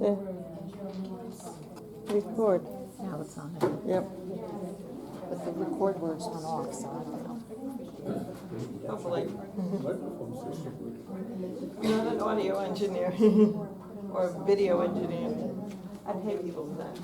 Yeah. Record. Now it's on there. Yep. But the record word's not off, so I don't know. Hopefully. I'm not an audio engineer or a video engineer. I pay people for that.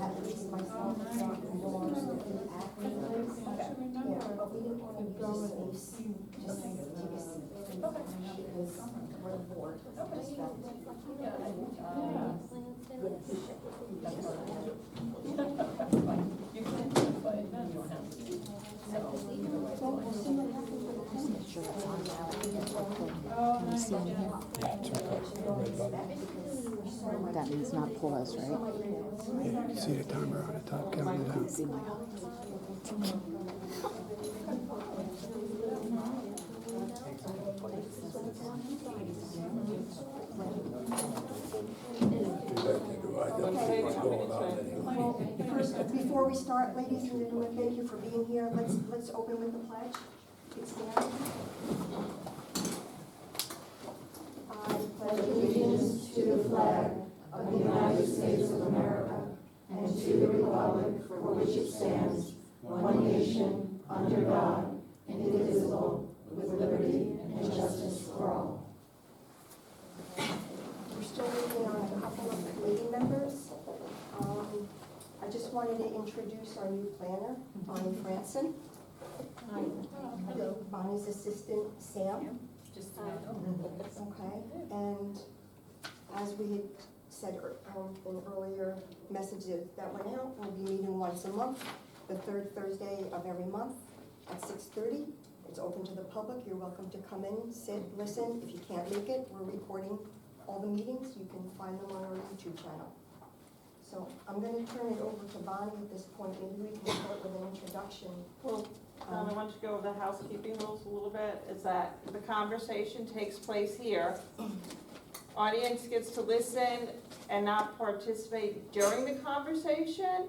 Just make sure it's on now. Can you see me here? That means not pause, right? Yeah, you see the timer on the top, counting it I can out. see my eyes. First, before we start, ladies and gentlemen, thank you for being here. Let's open with the pledge. Please stand. I pledge allegiance to the flag of the United States of America and to the republic for which it stands, one nation, under God, indivisible, with liberty and justice for all. We're still waiting on a couple of committee members. I just wanted to introduce our new planner, Bonnie Franson. Hello. Bonnie's assistant, Sam. Okay, and as we had said in earlier messages that went out, we'll be meeting once a month, the third Thursday of every month at 6:30. It's open to the public. You're welcome to come in, sit, listen. If you can't make it, we're recording all the meetings. You can find them on our YouTube channel. So I'm going to turn it over to Bonnie at this point. Maybe we can start with an introduction. Well, I want you to go over the housekeeping rules a little bit, is that the conversation takes place here. Audience gets to listen and not participate during the conversation.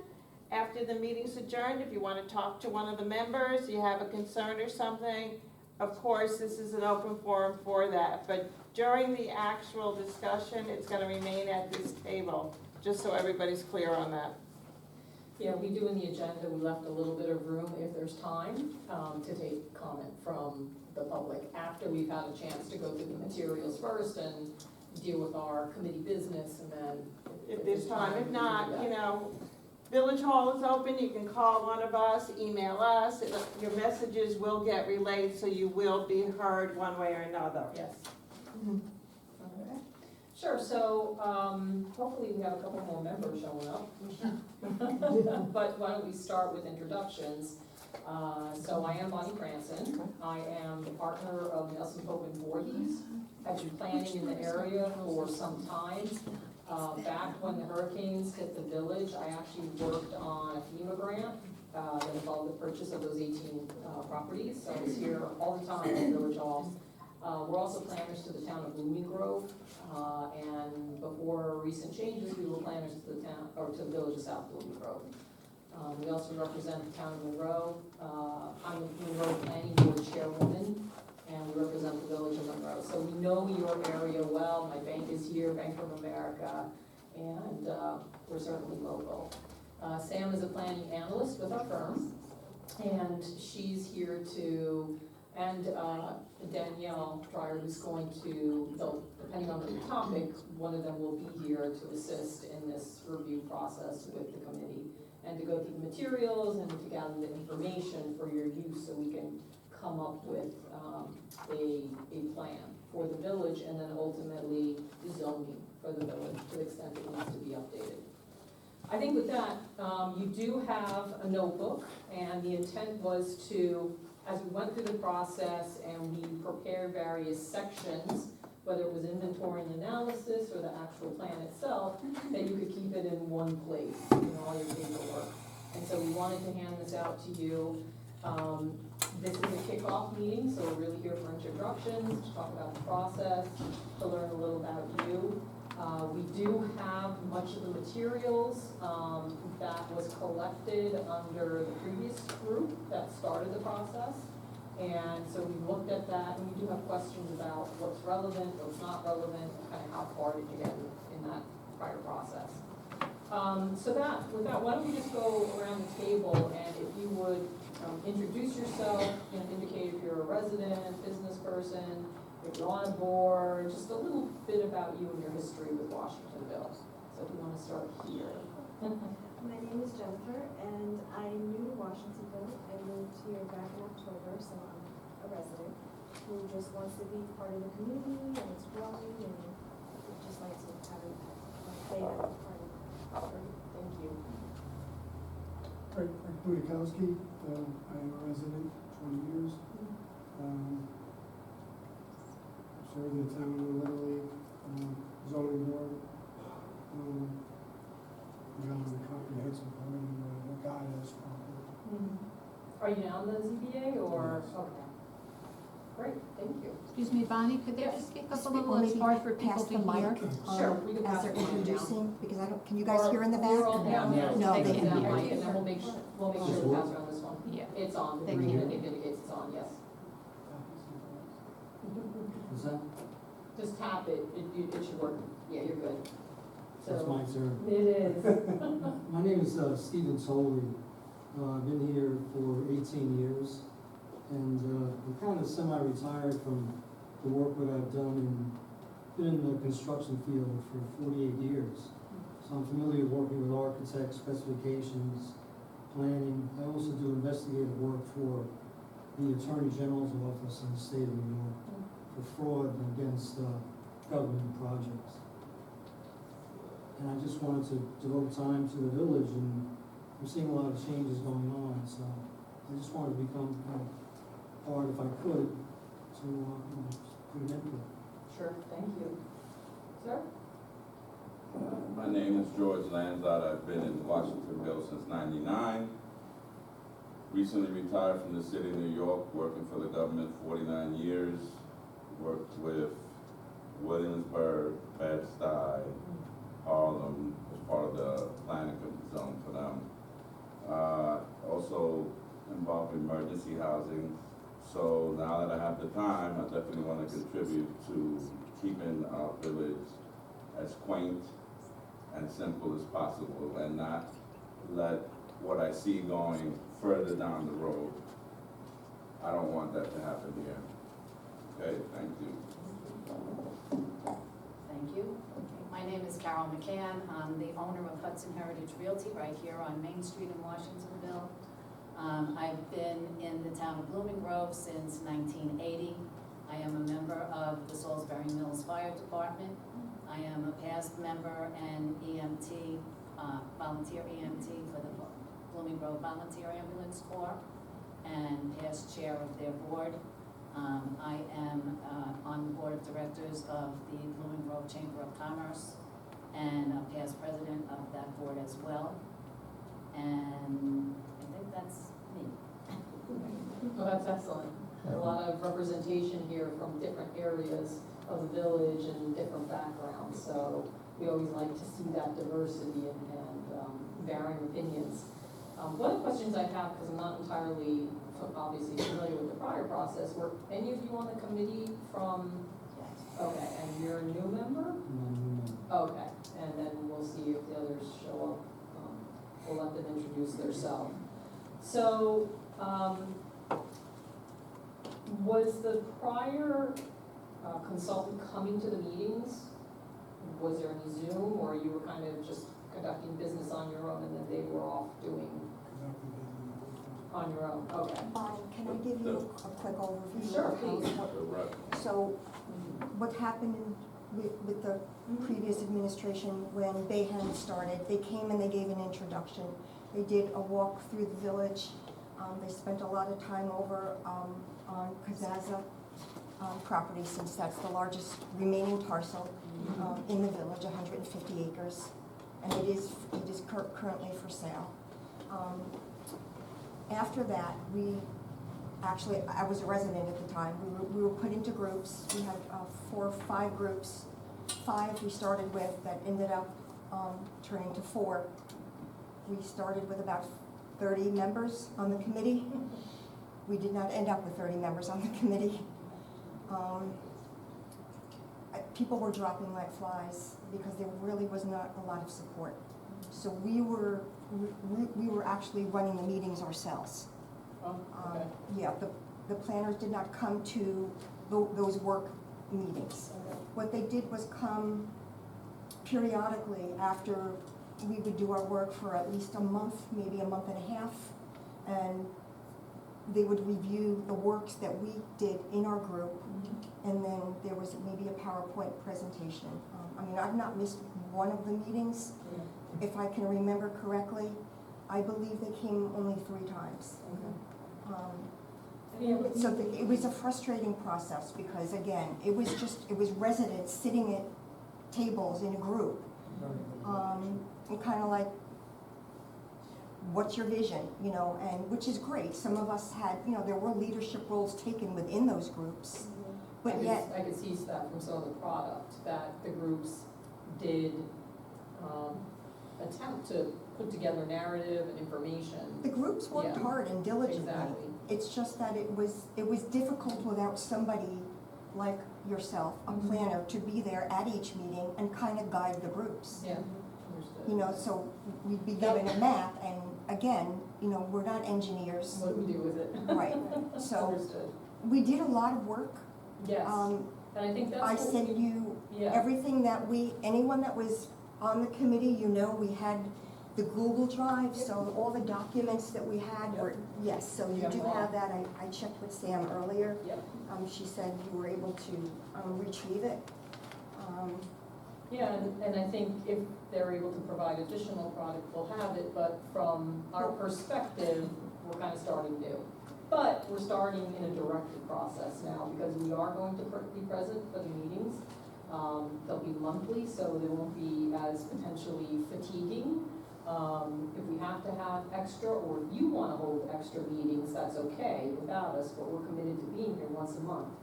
After the meeting's adjourned, if you want to talk to one of the members, you have a concern or something, of course, this is an open forum for that. But during the actual discussion, it's going to remain at this table, just so everybody's clear on that. Yeah, we do in the agenda, we left a little bit of room if there's time to take comment from the public after we've had a chance to go through the materials first and deal with our committee business, and then If there's time, if we can not, do that. you know, Village Hall is open, you can call one of us, email us, your messages will get relayed, so you will be heard one way or another. Yes. Okay. Sure, so hopefully we have a couple more members showing up. But why don't we start with introductions? So I am Bonnie Franson. I am the partner of Nelson Pope and Voorhees. I've been planning in the area for some time. Back when the hurricanes hit the village, I actually worked on a FEMA grant that involved the purchase of those 18 properties. So I was here all the time at Village Hall. We're also planners to the town of Blooming Grove, and before recent changes, we were planners to the town, or to the village of South Blooming Grove. We also represent the town of Monroe. I'm the Monroe Planning Board Chairwoman, and we represent the village of Monroe. So we know your area well. My bank is here, Bank of America, and we're certainly local. Sam is a planning analyst with our firm, and she's here to, and Danielle Pryor, who's going to, though, depending on the topic, one of them will be here to assist in this review process with the committee and to go through the materials and to gather the information for your use so we can come up with a plan for the village and then ultimately zoning for the village to the extent it needs to be updated. I think with that, you do have a notebook, and the intent was to, as we went through the process and we prepared various sections, whether it was inventory and analysis or the actual plan itself, that you could keep it in one place, all your paperwork. And so we wanted to hand this out to you. This is a kickoff meeting, so we're really here for introductions, to talk about the process, to learn a little about you. We do have much of the materials that was collected under the previous group that started the process. And so we looked at that, and we do have questions about what's relevant, what's not relevant, kind of how far did you get in that prior process. With that, why don't we just go around the table, and if you would introduce yourself, and indicate if you're a resident, business person, if you're on a board, just a little bit about you and your history with Washingtonville. So if you want to start here. My name is Jennifer, and I'm new to Washingtonville. I moved here back in October, so I'm a resident who just wants to be part of the community, and it's growing, and would just like to have a play that part of it. Thank you. Frank Budakowski, I am a resident, 20 years. Served in the town of Little League, zoning board. Got on the comprehensive plan, the guidance property. Are you now on the ZBA, or? Yes. Okay. Great, thank you. Excuse me, Bonnie, could they just speak up a little? Well, It's maybe hard for pass people the to hear. mic, Sure, we can as pass they're the mic down. introducing, because I don't, can you guys hear in the back? We're all down there. No, they they can't can't hear Mic, you. and then we'll make sure to pass around this one. Yeah. It's on, the Thank green, you. I think indicates it's on, yes. Is that, Just tap it, it should work, yeah, you're good. that's So, my turn. it is. My name is Stephen Soley. I've been here for 18 years, and I'm kind of semi-retired from the work that I've done and been in the construction field for 48 years. So I'm familiar working with architects, specifications, planning. I also do investigative work for the Attorney General's office in the state of New York for fraud against government projects. And I just wanted to devote time to the village, and I'm seeing a lot of changes going on, so I just wanted to become part, if I could, to put an input. Sure, thank you. Sir? My name is George Lanzard. I've been in Washingtonville since '99. Recently retired from the city of New York, working for the government 49 years. Worked with Williamsburg, Bed-Stuy, Harlem, as part of the planning zone for them. Also involved in emergency housing. So now that I have the time, I definitely want to contribute to keeping our village as quaint and simple as possible, and not let what I see going further down the road. I don't want that to happen here. Okay, thank you. Thank you. My name is Carol McCann. I'm the owner of Hudson Heritage Realty right here on Main Street in Washingtonville. I've been in the town of Blooming Grove since 1980. I am a member of the Salisbury Mills Fire Department. I am a past member and EMT, volunteer EMT for the Blooming Grove Volunteer Ambulance Corps, and past chair of their board. I am on the board of directors of the Blooming Grove Chamber of Commerce, and a past president of that board as well. And I think that's me. Well, that's excellent. A lot of representation here from different areas of the village and different backgrounds, so we always like to see that diversity and varying opinions. One of the questions I have, because I'm not entirely obviously familiar with the prior process, were any of you on the committee from, okay, and you're a new member? Okay, and then we'll see if the others show up. We'll let them introduce themselves. So, was the prior consultant coming to the meetings? Was there any Zoom, or you were kind of just conducting business on your own and then they were off doing on your own? Okay. Bonnie, can I give you a quick overview? Sure, of how- please. So, what happened with the previous administration, when Bayham started, they came and they gave an introduction. They did a walk through the village. They spent a lot of time over on Kazaza property, since that's the largest remaining parcel in the village, 150 acres. And it is currently for sale. After that, I was a resident at the time. We were put into groups. We had 4 or 5 groups. 5 we started with that ended up turning to 4. We started with about 30 members on the committee. We did not end up with 30 members on the committee. People were dropping like flies because there really was not a lot of support. So we were actually running the meetings ourselves. Oh, okay. Yeah, the planners did not come to those work meetings. Okay. What they did was come periodically after we would do our work for at least a month, maybe a month and a half, and they would review the works that we did in our group, and then there was maybe a PowerPoint presentation. I mean, I've not missed one of the meetings. Yeah. If I can remember correctly, I believe they came only 3 times. Okay. Um, So it was a frustrating process because, again, it was residents sitting at tables in a group. And kind of like, what's your vision, you know, and which is great. Some of us had, you know, there were leadership roles taken within those groups, but yet, I could see that from some of the product, that the groups did attempt to put together narrative and information. the groups worked Yeah. hard and diligently. Exactly. It's just that it was difficult without somebody like yourself, a Mhm. planner, to be there at each meeting and kind of guide the groups. Yeah, understood. You know, so we'd be given a map, and again, you know, we're not engineers, What do we do with it? right? So Understood. we did a lot of work. Yes, and I think that's I what sent we- you Yeah, everything that anyone that was on the committee, you know, we had the Google Drive, so all the documents that we had were, yes, so you Yeah, do wow. have that. I checked with Sam earlier. Yep. She said you were able to retrieve it. Yeah, and I think if they're able to provide additional product, we'll have it, but from our perspective, we're kind of starting new. But we're starting in a directed process now, because we are going to be present for the meetings. They'll be monthly, so they won't be as potentially fatiguing. If we have to have extra, or if you want to hold extra meetings, that's okay without us, but we're committed to being here once a month.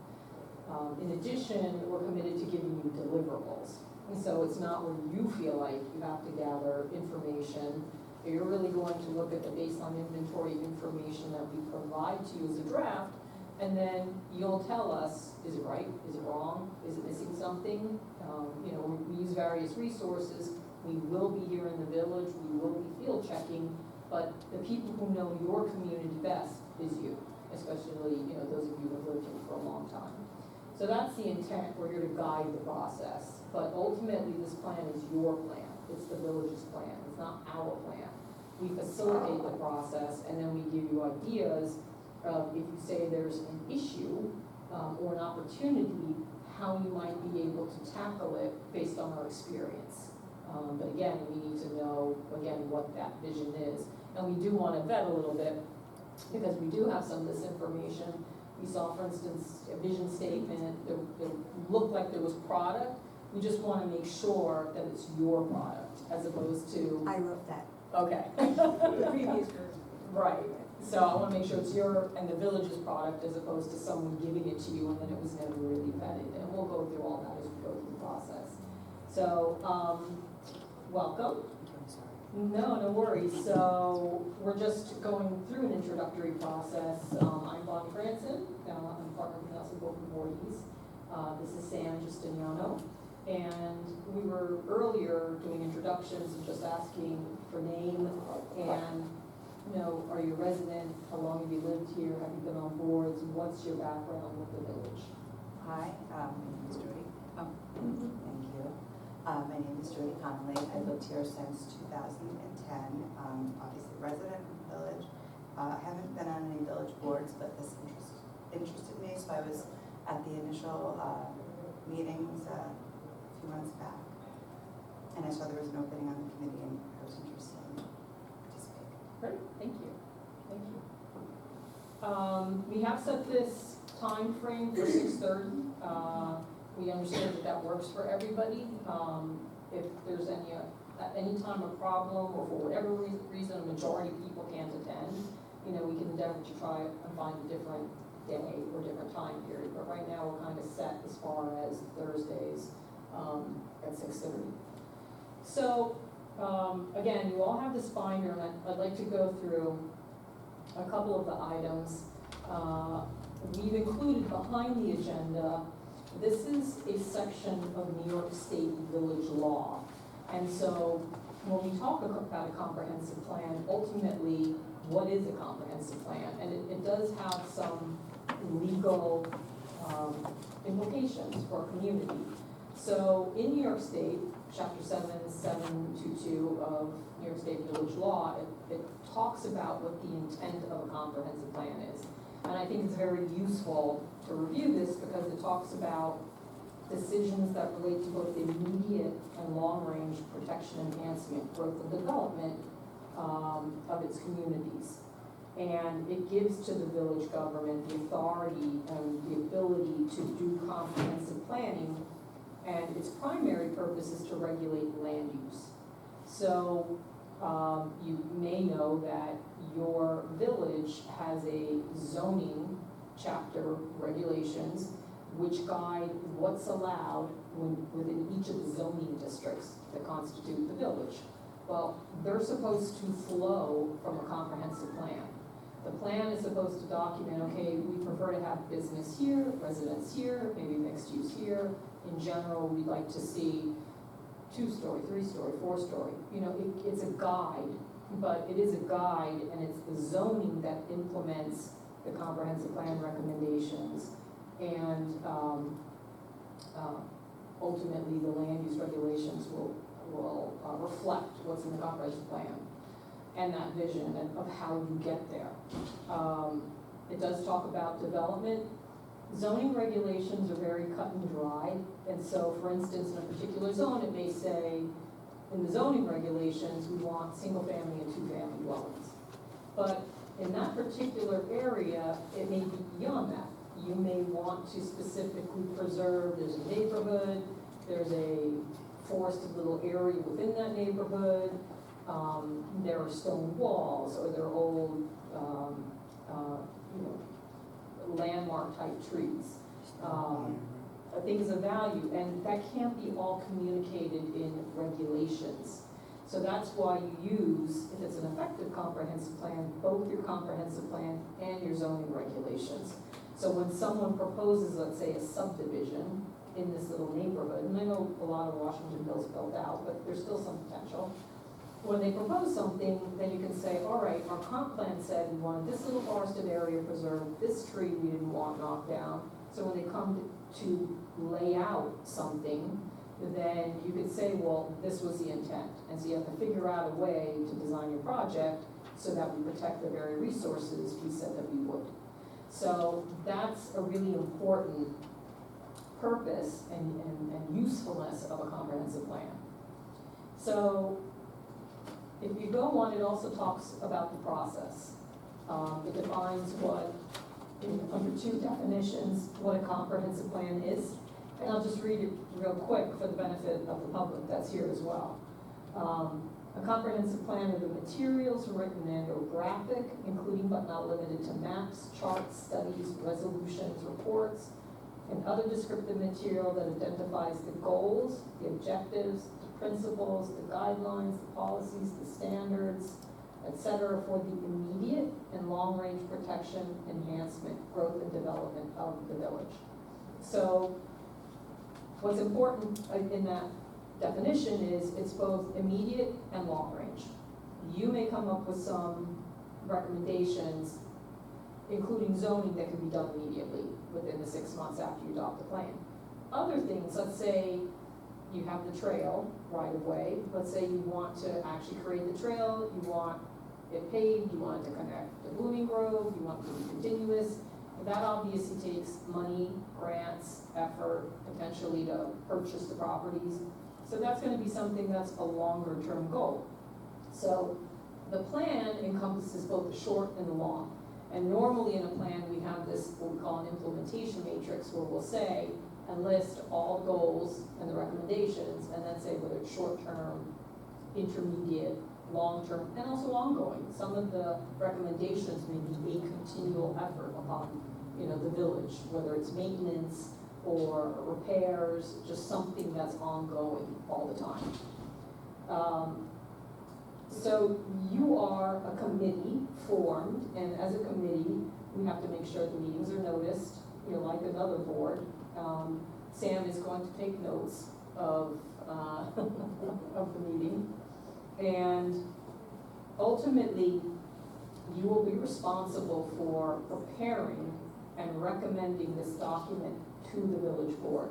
In addition, we're committed to giving you deliverables. And so it's not where you feel like you have to gather information. You're really going to look at the baseline inventory information that we provide to you as a draft, and then you'll tell us, is it right, is it wrong, is it missing something? You know, we use various resources. We will be here in the village, we will be field checking, but the people who know your community best is you, especially, you know, those of you who have lived here for a long time. So that's the intent, we're here to guide the process, but ultimately this plan is your plan, it's the village's plan, it's not our plan. We facilitate the process, and then we give you ideas of, if you say there's an issue or an opportunity, how you might be able to tackle it based on our experience. But again, we need to know, again, what that vision is. And we do want to vet a little bit, because we do have some of this information. We saw, for instance, a vision statement, there looked like there was product. We just want to make sure that it's your product, as opposed to, I wrote that. okay. The previous group. Right, so I want to make sure it's your and the village's product, as opposed to someone giving it to you and then it was never really vetted. And we'll go through all that as we go through the process. So, welcome. No, no worries. So we're just going through an introductory process. I'm Bonnie Franson. I'm partner with Nelson Bolton Voorhees. This is Sam Justiniano. And we were earlier doing introductions and just asking for name and, you know, are you a resident? How long have you lived here? Have you been on boards? What's your background with the village? Hi, my name is Jody. Oh, thank you. My name is Jody Connolly. I've lived here since 2010. Obviously resident of the village. I haven't been on any village boards, but this interested me, so I was at the initial meetings a few months back. And I saw there was an opening on the committee, and I was interested in participating. Great, thank you. Thank you. We have set this time frame for 6:30. We understand that that works for everybody. If there's at any time a problem, or for whatever reason a majority of people can't attend, you know, we can endeavor to try and find a different day or different time period. But right now, we're kind of set as far as Thursdays at 6:30. So, again, you all have this binder, and I'd like to go through a couple of the items. We've included behind the agenda, this is a section of New York State village law. And so when we talk about a comprehensive plan, ultimately, what is a comprehensive plan? And it does have some legal implications for a community. So in New York State, Chapter 7722 of New York State Village Law, it talks about what the intent of a comprehensive plan is. And I think it's very useful to review this because it talks about decisions that relate to both the immediate and long-range protection, enhancement, growth, and development of its communities. And it gives to the village government the authority and the ability to do comprehensive planning, and its primary purpose is to regulate land use. So you may know that your village has a zoning chapter regulations which guide what's allowed within each of the zoning districts that constitute the village. Well, they're supposed to flow from a comprehensive plan. The plan is supposed to document, okay, we prefer to have business here, residents here, maybe mixed use here. In general, we'd like to see 2-story, 3-story, 4-story. You know, it's a guide, but it is a guide, and it's the zoning that implements the comprehensive plan recommendations, and ultimately the land use regulations will reflect what's in the comprehensive plan and that vision of how you get there. It does talk about development. Zoning regulations are very cut and dry, and so, for instance, in a particular zone, it may say, in the zoning regulations, we want single-family and 2-family dwellings. But in that particular area, it may be beyond that. You may want to specifically preserve, there's a neighborhood, there's a forested little area within that neighborhood, there are stone walls, or there are old, landmark type trees. Things of value, and that can't be all communicated in regulations. So that's why you use, if it's an effective comprehensive plan, both your comprehensive plan and your zoning regulations. So when someone proposes, let's say, a subdivision in this little neighborhood, and I know a lot of Washingtonville's built out, but there's still some potential. When they propose something, then you can say, all right, our comp plan said we wanted this little forested area preserved, this tree we didn't want knocked down. So when they come to lay out something, then you could say, well, this was the intent. And so you have to figure out a way to design your project so that we protect the very resources we said that we would. So that's a really important purpose and usefulness of a comprehensive plan. So if you go on, it also talks about the process. It defines what, under 2 definitions, what a comprehensive plan is. And I'll just read it real quick for the benefit of the public that's here as well. A comprehensive plan are the materials written and/or graphic, including but not limited to maps, charts, studies, resolutions, reports, and other descriptive material that identifies the goals, the objectives, the principles, the guidelines, the policies, the standards, etc., for the immediate and long-range protection, enhancement, growth, and development of the village. So what's important in that definition is it's both immediate and long range. You may come up with some recommendations, including zoning, that can be done immediately within the 6 months after you adopt the plan. Other things, let's say you have the trail right of way. Let's say you want to actually create the trail, you want it paved, you want it to connect to Blooming Grove, you want it to be continuous. That obviously takes money, grants, effort, potentially to purchase the properties. So that's going to be something that's a longer term goal. So the plan encompasses both the short and the long. And normally in a plan, we have this, what we call an implementation matrix, where we'll say and list all goals and the recommendations, and then say whether it's short term, intermediate, long term, and also ongoing. Some of the recommendations may be a continual effort upon, the village, whether it's maintenance or repairs, just something that's ongoing all the time. So you are a committee formed, and as a committee, we have to make sure the meetings are noticed, like another board. Sam is going to take notes of, of the meeting. And ultimately, you will be responsible for preparing and recommending this document to the village board.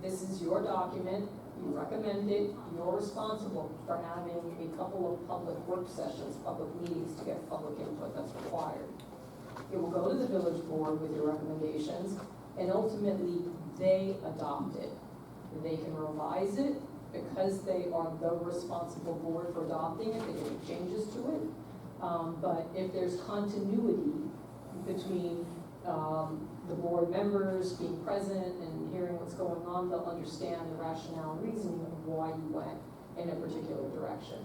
This is your document, you recommend it, you're responsible for having a couple of public work sessions, public meetings to get public input that's required. It will go to the village board with your recommendations, and ultimately, they adopt it. They can revise it, because they are the responsible board for adopting it, they can make changes to it. But if there's continuity between the board members being present and hearing what's going on, they'll understand the rationale and reasoning of why you went in a particular direction.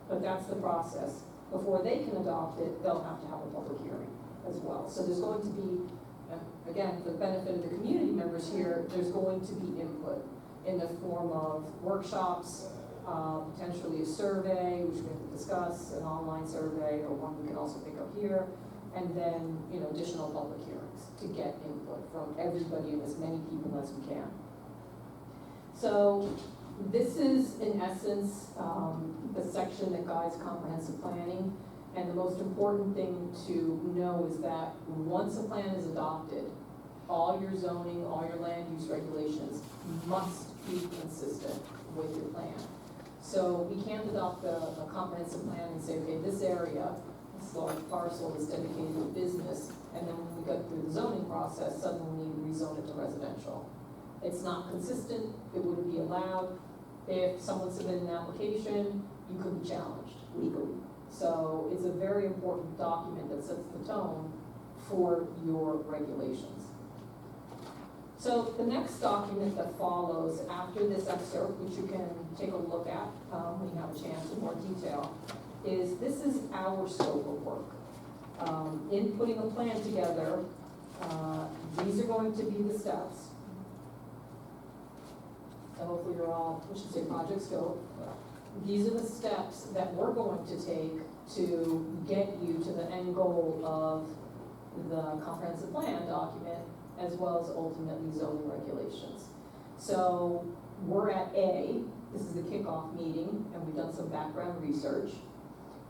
But that's the process. Before they can adopt it, they'll have to have a public hearing as well. So there's going to be, again, for the benefit of the community members here, there's going to be input in the form of workshops, potentially a survey, which we have to discuss, an online survey, or one we can also pick up here, and then, additional public hearings to get input from everybody and as many people as we can. So this is, in essence, the section that guides comprehensive planning. And the most important thing to know is that once a plan is adopted, all your zoning, all your land use regulations must be consistent with your plan. So we can't adopt a comprehensive plan and say, okay, this area, this large parcel is dedicated to business, and then when we go through the zoning process, suddenly we need to rezone it to residential. It's not consistent, it wouldn't be allowed. If someone submitted an application, you could be challenged legally. So it's a very important document that sets the tone for your regulations. So the next document that follows after this excerpt, which you can take a look at when you have a chance in more detail, is this is our scope of work. In putting a plan together, these are going to be the steps. So hopefully you're all, we should say project scope. These are the steps that we're going to take to get you to the end goal of the comprehensive plan document, as well as ultimately zoning regulations. So we're at A, this is the kickoff meeting, and we've done some background research.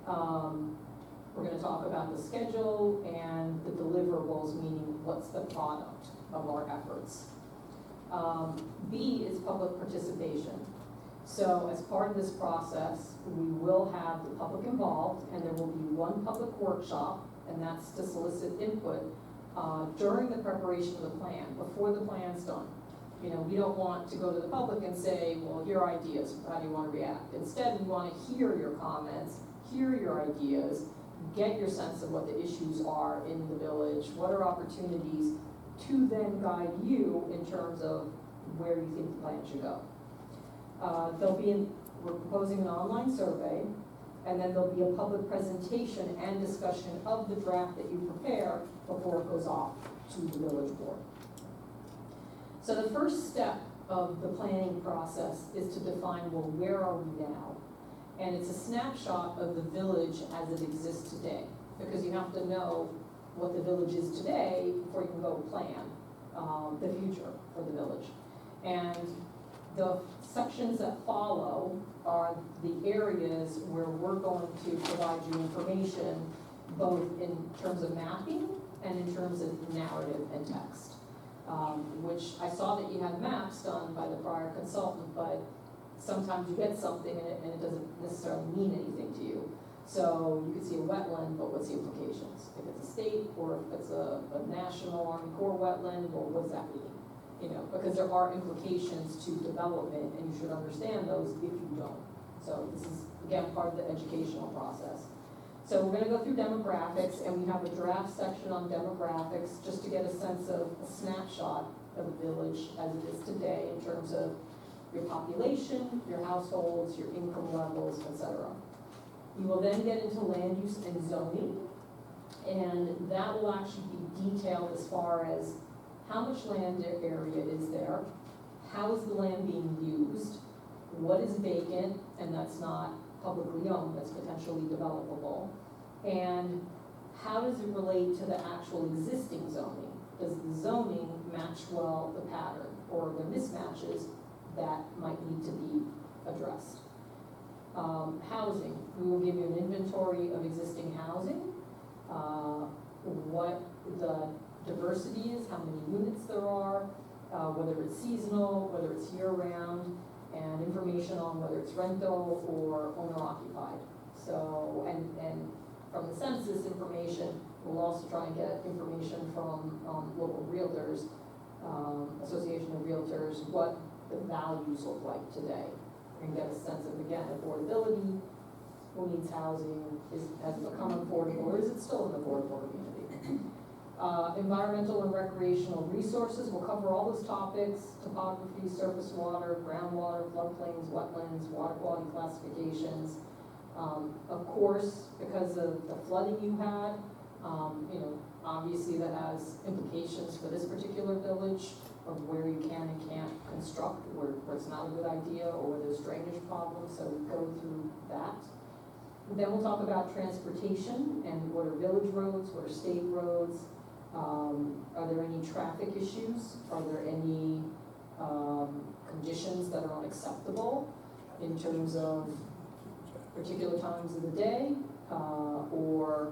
We're gonna talk about the schedule and the deliverables, meaning what's the product of our efforts. B is public participation. So as part of this process, we will have the public involved, and there will be one public workshop, and that's to solicit input during the preparation of the plan, before the plan's done. We don't want to go to the public and say, well, your ideas, how do you want to react? Instead, we want to hear your comments, hear your ideas, get your sense of what the issues are in the village, what are opportunities to then guide you in terms of where you think the plan should go. We're proposing an online survey, and then there'll be a public presentation and discussion of the draft that you prepare before it goes off to the village board. So the first step of the planning process is to define, well, where are we now? And it's a snapshot of the village as it exists today, because you have to know what the village is today before you can go plan the future for the village. And the sections that follow are the areas where we're going to provide you information, both in terms of mapping and in terms of narrative and text. Which I saw that you had maps done by the prior consultant, but sometimes you get something and it doesn't necessarily mean anything to you. So you could see a wetland, but what's the implications? If it's a state or if it's a National Army Corps wetland, well, what does that mean? Because there are implications to development, and you should understand those if you don't. So this is, again, part of the educational process. So we're gonna go through demographics, and we have a draft section on demographics, just to get a sense of a snapshot of the village as it is today in terms of your population, your households, your income levels, etc. You will then get into land use and zoning, and that will actually be detailed as far as how much land area is there, how is the land being used, what is vacant, and that's not publicly owned, that's potentially developable, and how does it relate to the actual existing zoning? Does the zoning match well the pattern, or are there mismatches that might need to be addressed? Housing, we will give you an inventory of existing housing, what the diversity is, how many units there are, whether it's seasonal, whether it's year-round, and information on whether it's rental or owner-occupied. So, and from the census information, we'll also try and get information from local realtors, Association of Realtors, what the values look like today, and get a sense of, again, affordability, who needs housing, has it become affordable, or is it still an affordable community? Environmental and recreational resources, we'll cover all those topics: topography, surface water, groundwater, floodplains, wetlands, water quality classifications. Of course, because of the flooding you had, obviously that has implications for this particular village of where you can and can't construct, where it's not a good idea, or where there's drainage problems, so we go through that. Then we'll talk about transportation and what are village roads, what are state roads, are there any traffic issues, are there any conditions that are unacceptable in terms of particular times of the day, or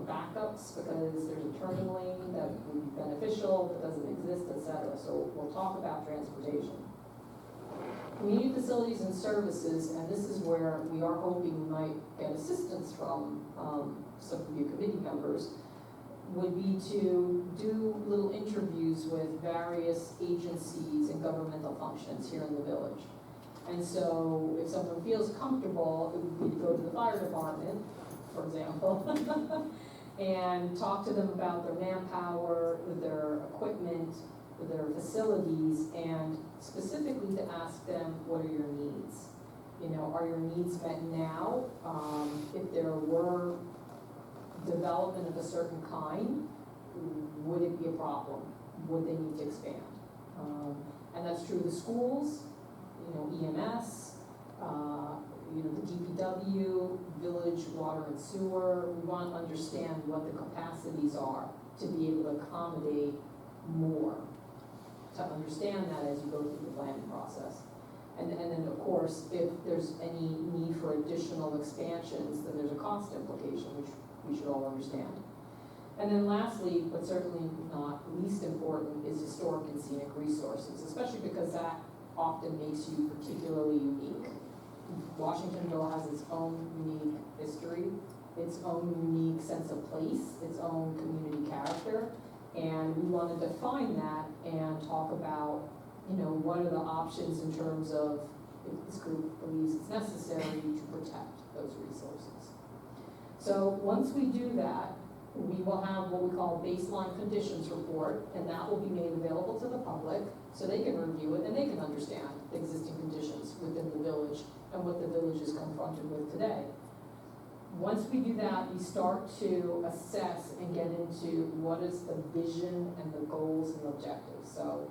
backups because there's a turning lane that would be beneficial that doesn't exist, etc. So we'll talk about transportation. Community facilities and services, and this is where we are hoping we might get assistance from some of you committee members, would be to do little interviews with various agencies and governmental functions here in the village. And so if someone feels comfortable, it would be to go to the fire department, for example, and talk to them about their manpower, their equipment, their facilities, and specifically to ask them, what are your needs? Are your needs met now? If there were development of a certain kind, would it be a problem? Would they need to expand? And that's true of the schools, EMS, the DPW, village water and sewer. We want to understand what the capacities are to be able to accommodate more, to understand that as you go through the planning process. And then, of course, if there's any need for additional expansions, then there's a cost implication, which we should all understand. And then lastly, but certainly not least important, is historic and scenic resources, especially because that often makes you particularly unique. Washingtonville has its own unique history, its own unique sense of place, its own community character, and we want to define that and talk about, what are the options in terms of, if this group believes it's necessary, to protect those resources. So once we do that, we will have what we call baseline conditions report, and that will be made available to the public so they can review it and they can understand the existing conditions within the village and what the village is confronted with today. Once we do that, we start to assess and get into what is the vision and the goals and objectives. So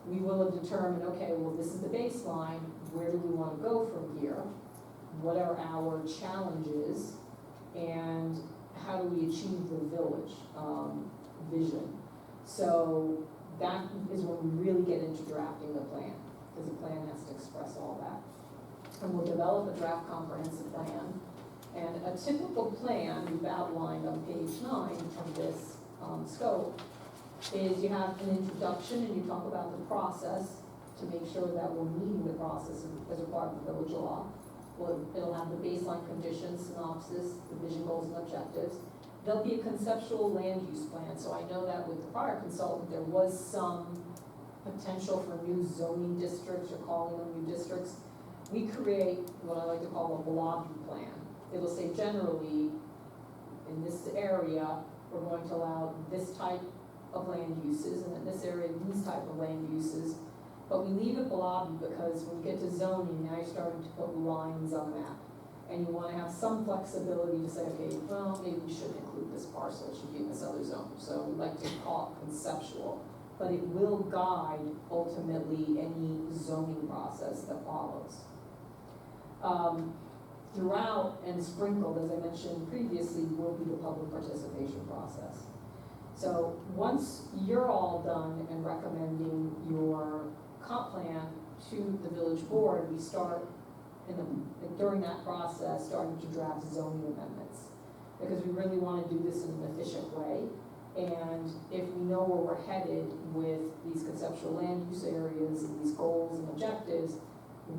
we will have determined, okay, well, this is the baseline. Where do we want to go from here? What are our challenges? And how do we achieve the village vision? So that is when we really get into drafting the plan, because the plan has to express all that. And we'll develop a draft comprehensive plan. And a typical plan we've outlined on page 9 of this scope is you have an introduction and you talk about the process to make sure that we're meeting the process as required by village law. It'll have the baseline conditions, synopsis, the vision, goals, and objectives. There'll be a conceptual land use plan. So I know that with the prior consultant, there was some potential for new zoning districts or calling them new districts. We create what I like to call a blobby plan. It'll say generally, in this area, we're going to allow this type of land uses, and in this area, these type of land uses. But we leave it blobby because when you get to zoning, now you're starting to put lines on the map. And you want to have some flexibility to say, okay, well, maybe we shouldn't include this parcel, it should be in this other zone. So we like to call it conceptual. But it will guide, ultimately, any zoning process that follows. Throughout and sprinkled, as I mentioned previously, will be the public participation process. So once you're all done and recommending your comp plan to the village board, we start during that process, starting to draft zoning amendments. Because we really wanna do this in an efficient way. And if we know where we're headed with these conceptual land use areas and these goals and objectives,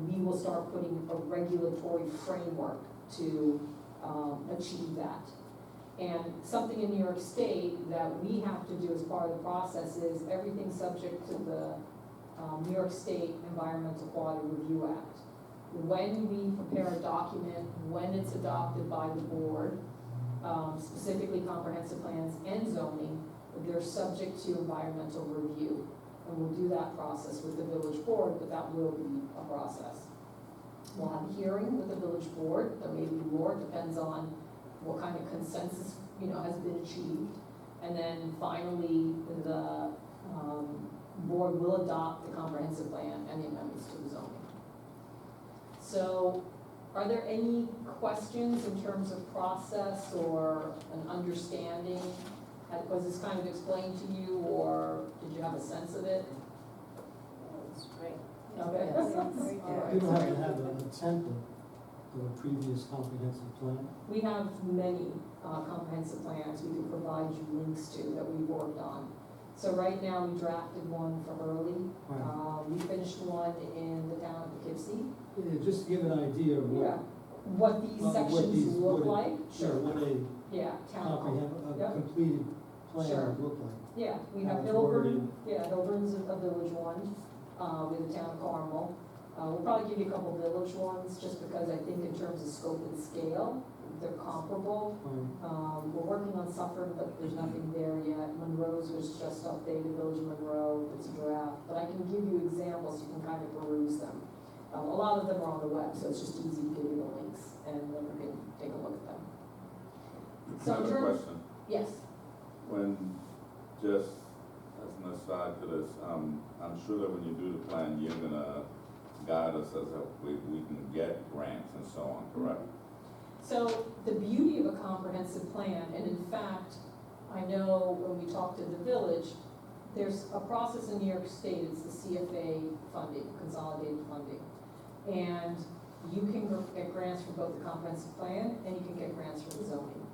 we will start putting a regulatory framework to achieve that. And something in New York State that we have to do as part of the process is everything subject to the New York State Environmental Quality Review Act. When we prepare a document, when it's adopted by the board, specifically comprehensive plans and zoning, they're subject to environmental review. And we'll do that process with the village board, but that will be a process. We'll have a hearing with the village board, there may be more, depends on what kind of consensus, has been achieved. And then finally, the board will adopt the comprehensive plan and the amendments to the zoning. So, are there any questions in terms of process or an understanding? Was this kind of explained to you, or did you have a sense of it? That's great. Okay. You don't have to have a template of a previous comprehensive plan. We have many comprehensive plans we can provide you links to that we've worked on. So right now, we drafted one for Early. Right. We finished one in the town of Poughkeepsie. Yeah, just to give an idea of Yeah. what. What these what sections these- look what like. Sure, what a Yeah, town hall. comprehensive, Yep. a completed Sure. plan would look like. Yeah, we have How it's Hilburn, worded. yeah, Hilburn's a village one, we have the town of Carmel. We'll probably give you a couple village ones, just because I think in terms of scope and scale, they're comparable. We're working on Suffolk, but there's nothing there yet. Monroe's was just updated, Village of Monroe, it's a draft, but I can give you examples, you can kind of peruse them. A lot of them are on the web, so it's just easy to give you the links, and then you can take a look at them. I So have in a terms- question. Yes, When, just as an aside to this, I'm sure that when you do the plan, you're gonna guide us as we can get grants and so on, correct? so the beauty of a comprehensive plan, and in fact, I know when we talked to the village, there's a process in New York State, it's the CFA funding, consolidated funding. And you can get grants for both the comprehensive plan and you can get grants for the zoning.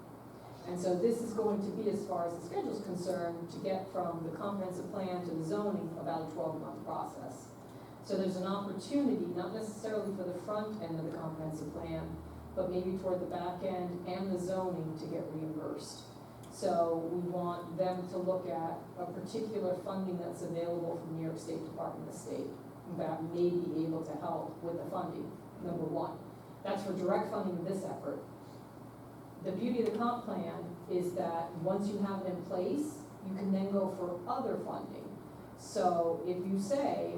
And so this is going to be, as far as the schedule is concerned, to get from the comprehensive plan to the zoning, about a 12-month process. So there's an opportunity, not necessarily for the front end of the comprehensive plan, but maybe toward the back end and the zoning to get reimbursed. So we want them to look at a particular funding that's available from New York State Department of State that may be able to help with the funding, number one. That's for direct funding of this effort. The beauty of the comp plan is that once you have it in place, you can then go for other funding. So if you say,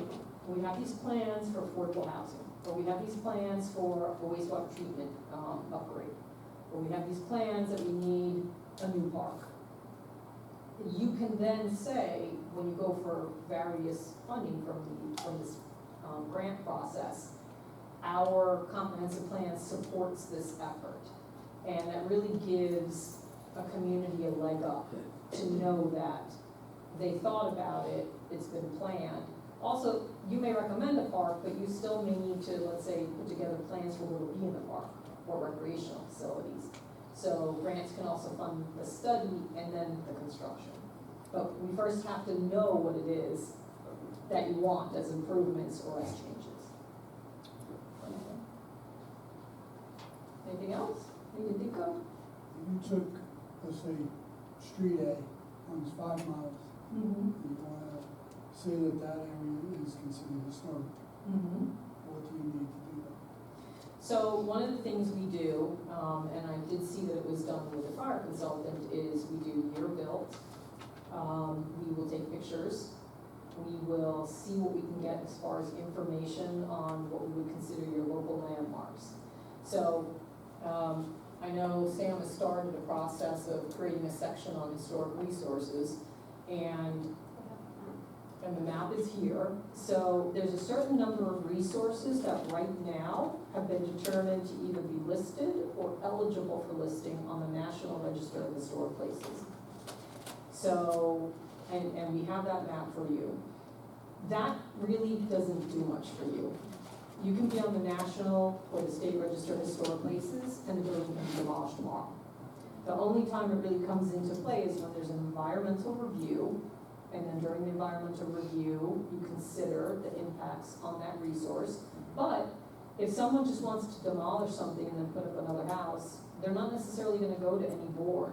we have these plans for affordable housing, or we have these plans for a wastewater treatment upgrade, or we have these plans that we need a new park. You can then say, when you go for various funding from this grant process, our comprehensive plan supports this effort. And that really gives a community a leg up to know that they thought about it, it's been planned. Also, you may recommend a park, but you still may need to, let's say, put together plans for what will be in the park or recreational facilities. So grants can also fund the study and then the construction. But we first have to know what it is that you want as improvements or as changes. Anything else you can think of? You took, let's say, Street A, runs 5 miles, and you wanna say that that area is considered historic. What do you need to do that? So one of the things we do, and I did see that it was done with a fire consultant, is we do year built. We will take pictures. We will see what we can get as far as information on what we would consider your local landmarks. So I know Sam has started a process of creating a section on historic resources, and the map is here. So there's a certain number of resources that right now have been determined to either be listed or eligible for listing on the National Register of Historic Places. So, and we have that map for you. That really doesn't do much for you. You can be on the National or the State Register of Historic Places, and the building can be demolished tomorrow. The only time it really comes into play is when there's an environmental review, and then during the environmental review, you consider the impacts on that resource. But if someone just wants to demolish something and then put up another house, they're not necessarily gonna go to any board.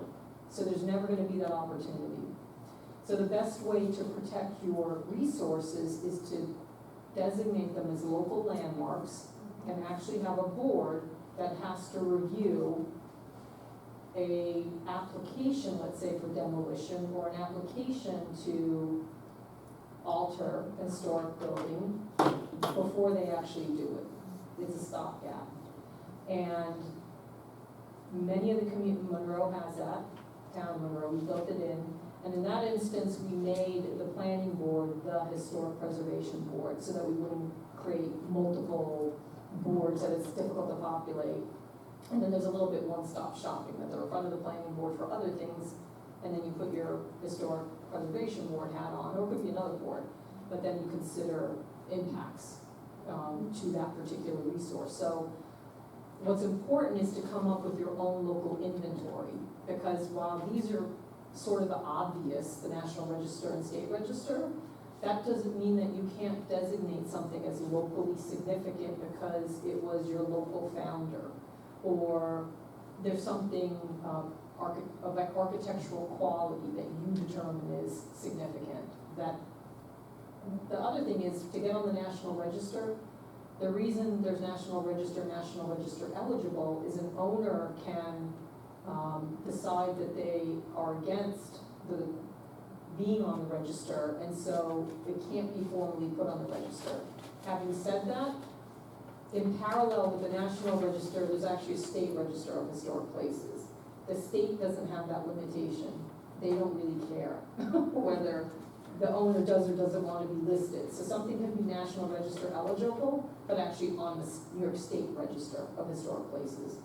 So there's never gonna be that opportunity. So the best way to protect your resources is to designate them as local landmarks and actually have a board that has to review a application, let's say for demolition, or an application to alter a historic building before they actually do it. It's a stopgap. And many of the Monroe has that, town of Monroe, we built it in. And in that instance, we made the planning board the historic preservation board so that we wouldn't create multiple boards that it's difficult to populate. And then there's a little bit one-stop shopping, that they're in front of the planning board for other things, and then you put your historic preservation board hat on, or it could be another board, but then you consider impacts to that particular resource. So what's important is to come up with your own local inventory, because while these are sort of the obvious, the National Register and State Register, that doesn't mean that you can't designate something as locally significant because it was your local founder, or there's something of architectural quality that you determine is significant. That the other thing is, to get on the National Register, the reason there's National Register eligible is an owner can decide that they are against the being on the register, and so it can't be formally put on the register. Having said that, in parallel with the National Register, there's actually a State Register of Historic Places. The state doesn't have that limitation. They don't really care whether the owner does or doesn't want to be listed. So something can be National Register eligible, but actually on the New York State Register of Historic Places.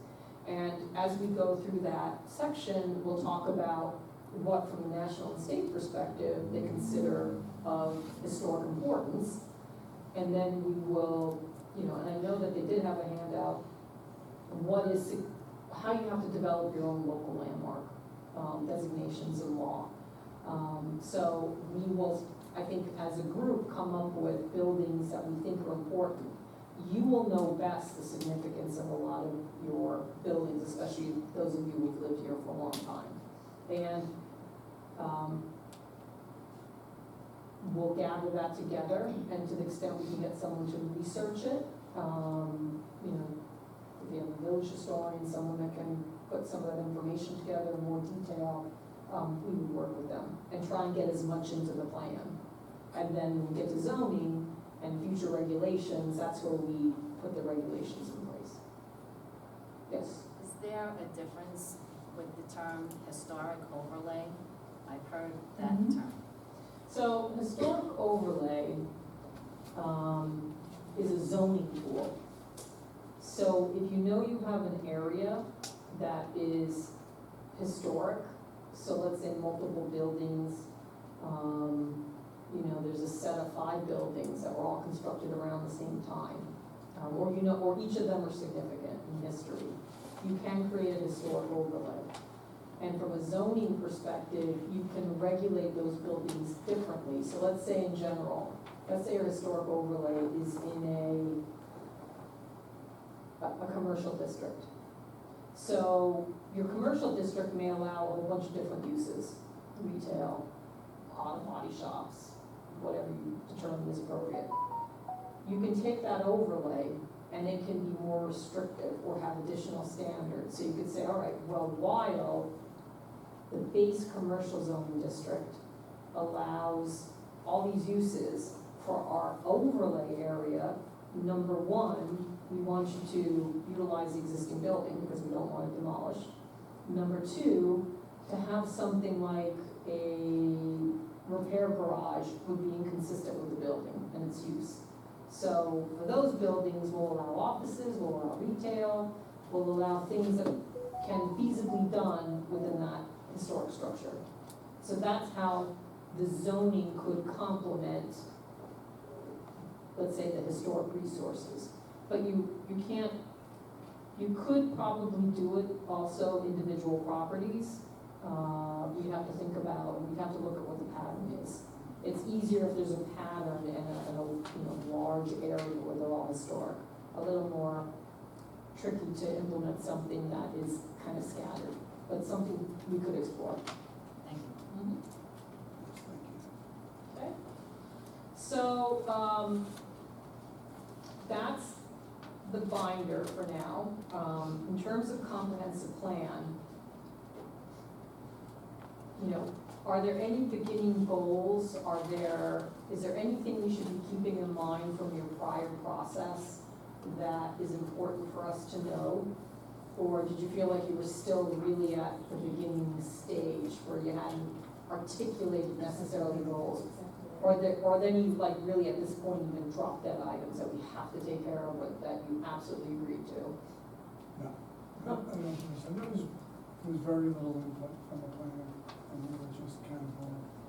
And as we go through that section, we'll talk about what, from the national and state perspective, they consider of historic importance. And then we will, and I know that they did have a handout, how you have to develop your own local landmark designations in law. So we will, I think, as a group, come up with buildings that we think are important. You will know best the significance of a lot of your buildings, especially those of you who've lived here for a long time. And we'll gather that together, and to the extent we can get someone to research it, if you have a village historian, someone that can put some of that information together in more detail, we would work with them and try and get as much into the plan. And then when we get to zoning and future regulations, that's where we put the regulations in place. Yes? Is there a difference with the term historic overlay? I've heard that term. So historic overlay is a zoning tool. So if you know you have an area that is historic, so let's say multiple buildings, there's a set of 5 buildings that were all constructed around the same time, or each of them are significant in history, you can create a historic overlay. And from a zoning perspective, you can regulate those buildings differently. So let's say in general, let's say your historic overlay is in a commercial district. So your commercial district may allow a whole bunch of different uses, retail, auto body shops, whatever you determine is appropriate. You can take that overlay and it can be more restrictive or have additional standards. So you could say, all right, well, while the base commercial zoning district allows all these uses, for our overlay area, number one, we want you to utilize the existing building because we don't want it demolished. Number two, to have something like a repair garage would be inconsistent with the building and its use. So for those buildings, we'll allow offices, we'll allow retail, we'll allow things that can feasibly done within that historic structure. So that's how the zoning could complement, let's say, the historic resources. but you can't, you could probably do it also individual properties. You'd have to think about, you'd have to look at what the pattern is. It's easier if there's a pattern and a large area where they're all historic. A little more tricky to implement something that is kind of scattered, but something we could explore. Thank you. Mhm. Thank you. Okay. So, that's the binder for now. In terms of comprehensive plan, are there any beginning goals? Is there anything we should be keeping in mind from your prior process that is important for us to know? Or did you feel like you were still really at the beginning stage where you hadn't articulated necessarily goals? Or are there any, like, really at this point even drop dead items that we have to take care of, but that you absolutely agreed to? No, I don't think so. There was very little input from the planner, and we were just kind of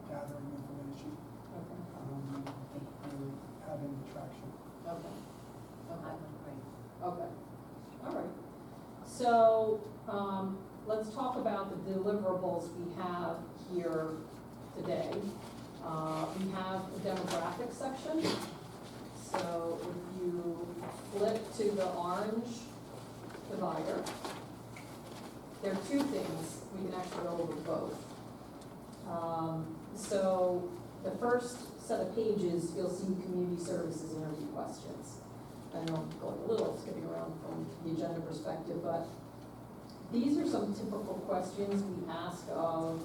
gathering information. Okay. Didn't really have any traction. Okay. Okay. Great. Okay, all right. So, let's talk about the deliverables we have here today. We have a demographic section. So if you flip to the orange divider, there are two things, we can actually go over both. So the first set of pages, you'll see community services interview questions. I know I'm going a little skipping around from the agenda perspective, but these are some typical questions we ask of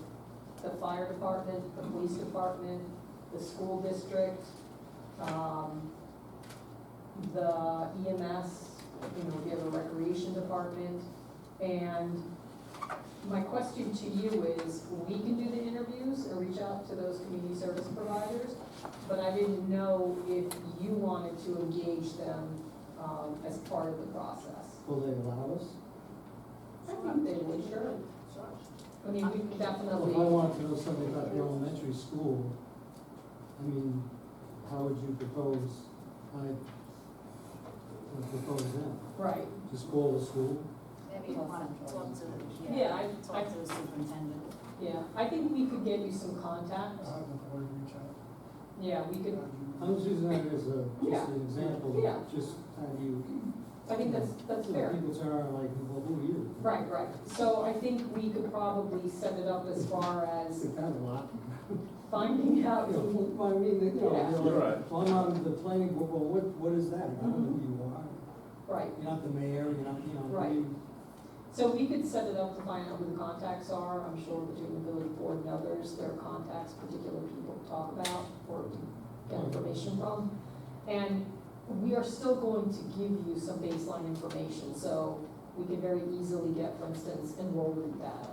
the fire department, the police department, the school district, the EMS, we have a recreation department. And my question to you is, we can do the interviews and reach out to those community service providers, but I didn't know if you wanted to engage them as part of the process. Will they allow us? I think they would, sure. I mean, we can Well, definitely. if I wanted to know something about the elementary school, I mean, how would you propose I would propose them? Right, Just call the school? Maybe you want to talk to, Yeah, I- talk to the superintendent. yeah, I think we could get you some contact. I'll have the board reach out. Yeah, we could, I'm just using that as Yeah. just an example, Yeah. just how do you. I think that's fair. People turn around like, well, who are you? Right. So I think we could probably set it up as far as It's kind of a lot. finding out. You know, well, I mean, Yeah. you're You're like, right. well, I'm on the planning board, well, what is that? I don't know who you are. Right, You're not the mayor, you're not, Right. you. so we could set it up to find out who the contacts are. I'm sure between the village board and others, there are contacts particular people to talk about or to get information from. And we are still going to give you some baseline information, so we can very easily get, for instance, enrollment data.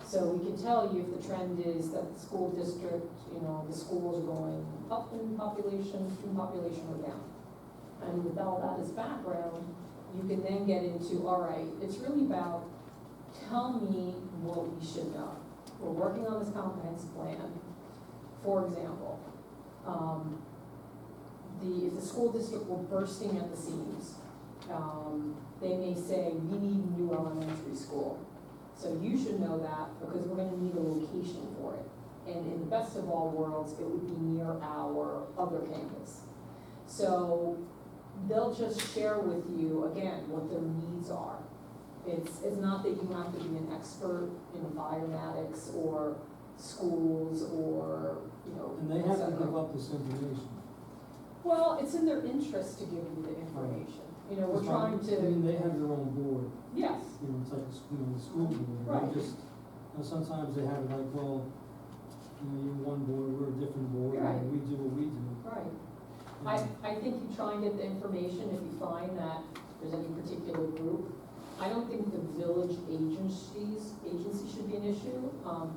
So we can tell you if the trend is that the school district, the schools are going up in population, or down. And with all that as background, you can then get into, all right, it's really about, tell me what we should know. We're working on this comprehensive plan. For example, if the school district were bursting at the seams, they may say, we need a new elementary school. So you should know that because we're gonna need a location for it. And in the best of all worlds, it would be near our other campus. So they'll just share with you, again, what their needs are. It's not that you have to be an expert in biomatics or schools or, And they et have to cetera. give up this information. Well, it's in their interest to give you the information. We're trying I mean, to, they have their own board, yes, it's like, the school board. Right. They just, sometimes they have it like, well, you're one board, we're a different board, Right. and we do what we do. right. And I think you try and get the information if you find that there's any particular group. I don't think the village agency should be an issue,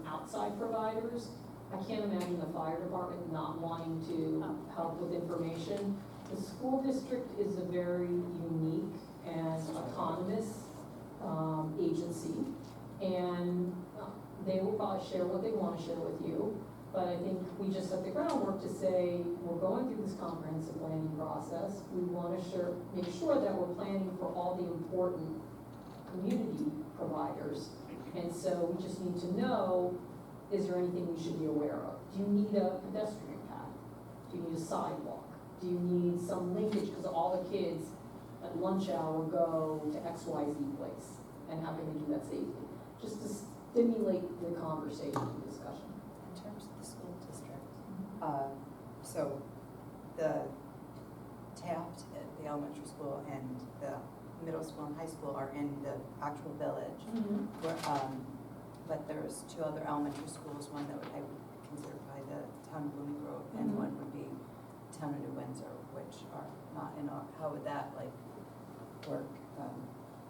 outside providers. I can't imagine the fire department not wanting to help with information. The school district is a very unique and autonomous, agency. And they will probably share what they wanna share with you. But I think we just set the groundwork to say, we're going through this comprehensive planning process. We want to make sure that we're planning for all the important community providers. And so we just need to know, is there anything we should be aware of? Do you need a pedestrian path? Do you need a sidewalk? Do you need some linkage, because all the kids at lunch hour go to XYZ place? And how can we do that safely? Just to stimulate the conversation and discussion. In terms of the school district, so the Taft, the elementary school, and the middle school and high school are in the actual village. Where, but there's two other elementary schools, one that I would consider by the town of Blooming Grove, and one would be town of New Windsor, which are not in our, how would that like work?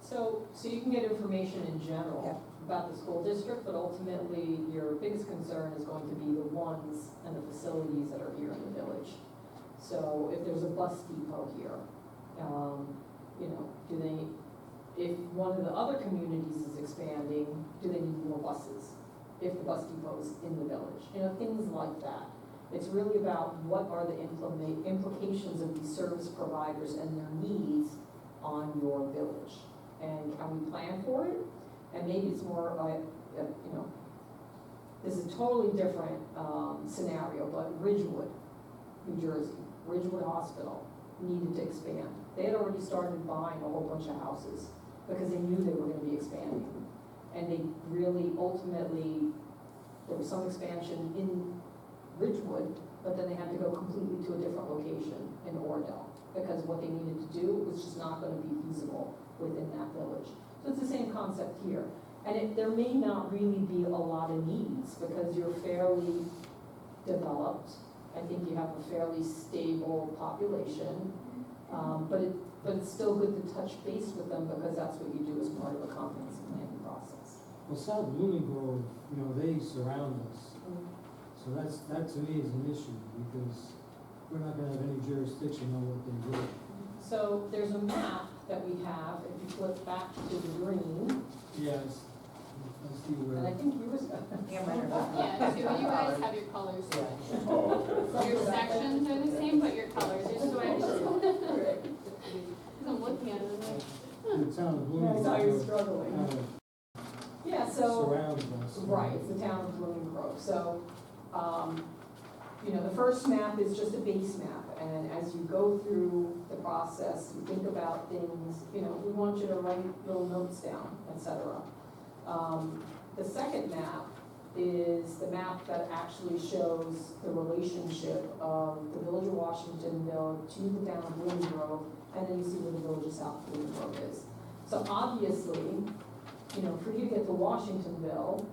So you can get information in general about the school district, but ultimately your biggest concern is going to be the ones and the facilities that are here in the village. So if there's a bus depot here, you know, if one of the other communities is expanding, do they need more buses? If the bus depot is in the village, you know, things like that. It's really about what are the implications of these service providers and their needs on your village. And can we plan for it? And maybe it's more like, you know, this is a totally different scenario, but Ridgewood, New Jersey, Ridgewood Hospital needed to expand. They had already started buying a whole bunch of houses because they knew they were gonna be expanding. And they really ultimately, there was some expansion in Ridgewood, but then they had to go completely to a different location in Oradell because what they needed to do was just not gonna be feasible within that village. So it's the same concept here. And there may not really be a lot of needs because you're fairly developed. I think you have a fairly stable population. But it's still good to touch base with them because that's what you do as part of a comprehensive planning process. Well, South Blooming Grove, you know, they surround us. So that to me is an issue because we're not gonna have any jurisdiction on what they do. So there's a map that we have, if you flip back to the green, Yes, I see and I where, think yours. Yeah, mine are different. Yeah, so you guys have your colors. Oh, okay. Your sections are the same, but your colors are switched. Because I'm looking at it, I'm like, the town of I Blooming saw you Grove struggling. kind of Yeah, so. surrounds us. Right, it's the town of Blooming Grove. So, you know, the first map is just a base map, and as you go through the process, you think about things, you know, we want you to write little notes down, et cetera. The second map is the map that actually shows the relationship of the village of Washingtonville to the town of Blooming Grove, and then you see where the village of South Blooming Grove is. So obviously, you know, for you to get to Washingtonville,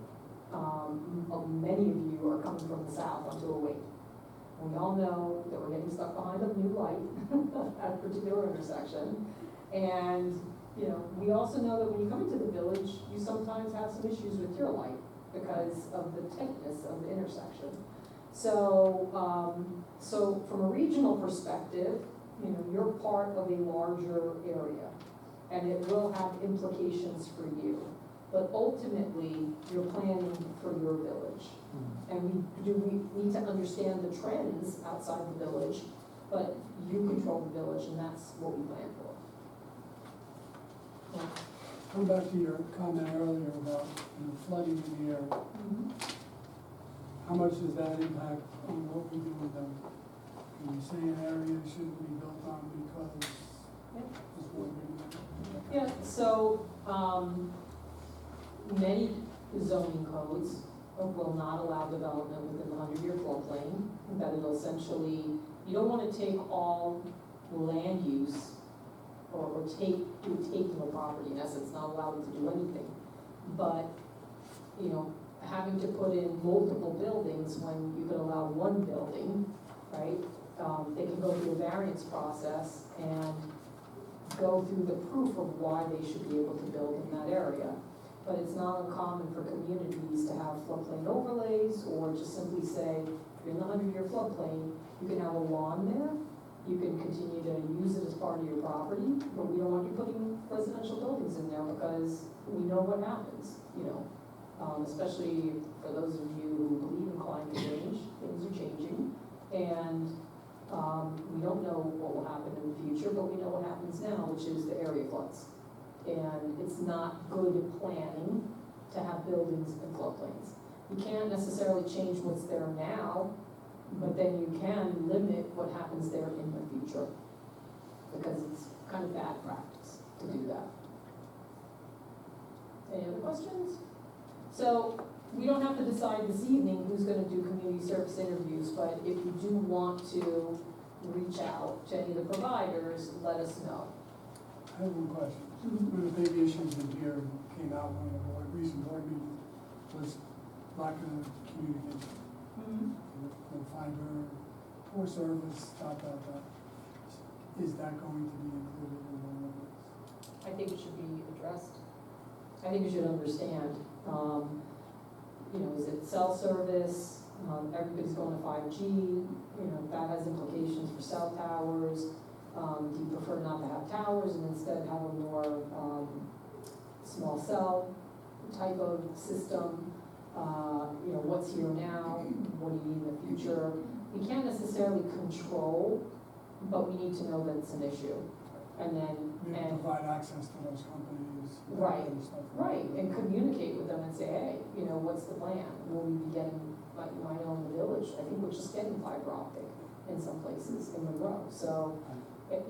many of you are coming from the south on 208. We all know that we're getting stuck behind a new light at a particular intersection. And, you know, we also know that when you come into the village, you sometimes have some issues with your light because of the tightness of the intersection. So, so from a regional perspective, you know, you're part of a larger area and it will have implications for you. But ultimately, you're planning for your village. And we need to understand the trends outside the village, but you control the village and that's what we plan for. Come back to your comment earlier about, you know, flooding in the area. How much does that impact on what we do with them? Can you say an area shouldn't be built on because it's flooding? Yeah, so, many zoning codes will not allow development within the 100-year floodplain. That it'll essentially, you don't want to take all land use or do taking of property, in essence, not allow it to do anything. But, you know, having to put in multiple buildings when you could allow one building, right? They can go through a variance process and go through the proof of why they should be able to build in that area. But it's not uncommon for communities to have floodplain overlays or just simply say, if you're in the 100-year floodplain, you can have a lawn there, you can continue to use it as part of your property, but we don't want you putting residential buildings in there because we know what happens, you know. especially for those of you who believe in climate change, things are changing. And we don't know what will happen in the future, but we know what happens now, which is the area floods. And it's not good planning to have buildings in floodplains. You can't necessarily change what's there now, but then you can limit what happens there in the future, because it's kind of bad practice to do that. Any other questions? So, we don't have to decide this evening who's gonna do community service interviews, but if you do want to reach out to any of the providers, let us know. I have one question. One of the big issues in here came out when the recent board meeting was lack of communication. No fiber, poor service, dot. Is that going to be included in one of this? I think it should be addressed. I think you should understand, is it cell service? Everybody's going to 5G, that has implications for cell towers. Do you prefer not to have towers and instead have a more small cell type of system? What's here now? What do you need in the future? We can't necessarily control, but we need to know that it's an issue. And then, We have to provide access to those companies. Right, and stuff. right, and communicate with them and say, hey, what's the plan? Will we be getting, I know in the village, I think we're just getting fiber optic in some places in Monroe. So, and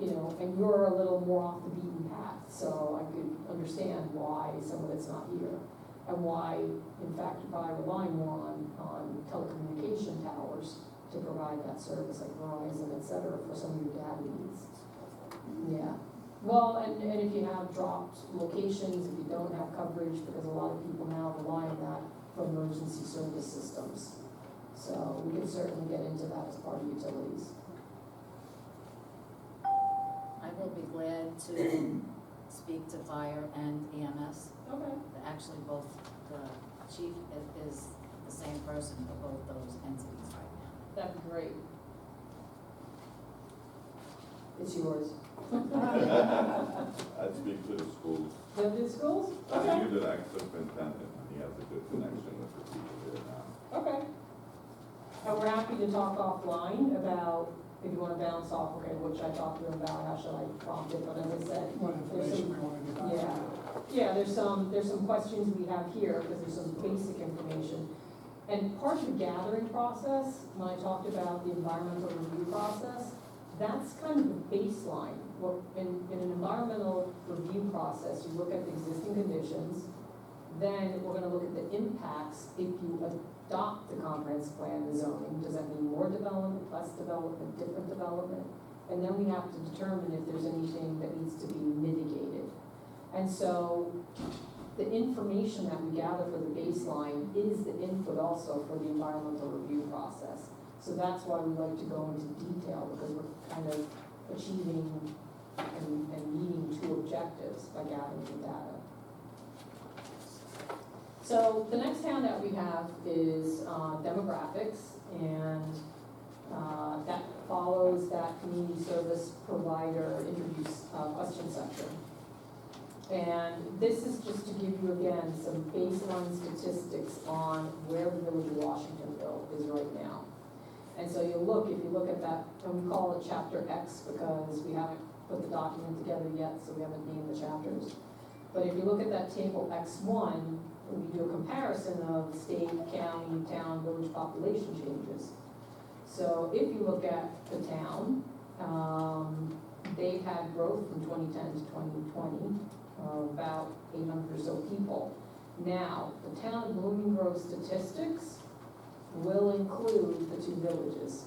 you're a little more off the beaten path, so I could understand why some of it's not here. And why, in fact, by relying more on telecommunication towers to provide that service, like Verizon, et cetera, for some of your data needs. Yeah, well, and if you have dropped locations, if you don't have coverage, because a lot of people now rely on that for emergency service systems. So we can certainly get into that as part of utilities. I will be glad to speak to fire and EMS. Okay. Actually, both, the chief is the same person for both those entities right now. That'd be great. It's yours. I'd speak to the schools. The schools? I Okay. think you're the ex-superintendent, and he has a good connection with the people there now. Okay. And we're happy to talk offline about, if you wanna bounce off, okay, what should I talk to them about, how should I prompt it, but as I said, What there's information some, we want to get back to. yeah, there's some questions we have here, because there's some basic information. And part of the gathering process, when I talked about the environmental review process, that's kind of the baseline. Well, in an environmental review process, you look at the existing conditions, then we're gonna look at the impacts if you adopt the comprehensive plan, the zoning. Does that mean more development, less development, different development? And then we have to determine if there's anything that needs to be mitigated. And so the information that we gather for the baseline is the input also for the environmental review process. So that's why we like to go into detail, because we're kind of achieving and meeting two objectives by gathering the data. So the next handout we have is demographics, and that follows that community service provider interview question section. And this is just to give you, again, some baseline statistics on where the village of Washingtonville is right now. And so if you look at that, and we call it chapter X because we haven't put the document together yet, so we haven't named the chapters. But if you look at that table X1, we do a comparison of state, county, town, village population changes. So if you look at the town, they've had growth from 2010 to 2020, about 800 or so people. Now, the town of Blooming Grove statistics will include the two villages.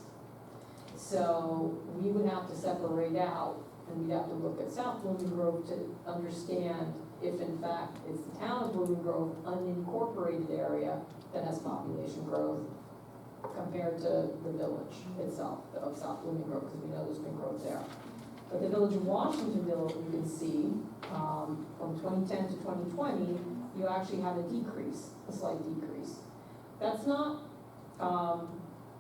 So we would have to separate out, and we'd have to look at South Blooming Grove to understand if in fact it's the town of Blooming Grove unincorporated area that has population growth compared to the village itself of South Blooming Grove, because we know there's been growth there. But the village of Washingtonville, you can see, from 2010 to 2020, you actually had a decrease, a slight decrease. That's not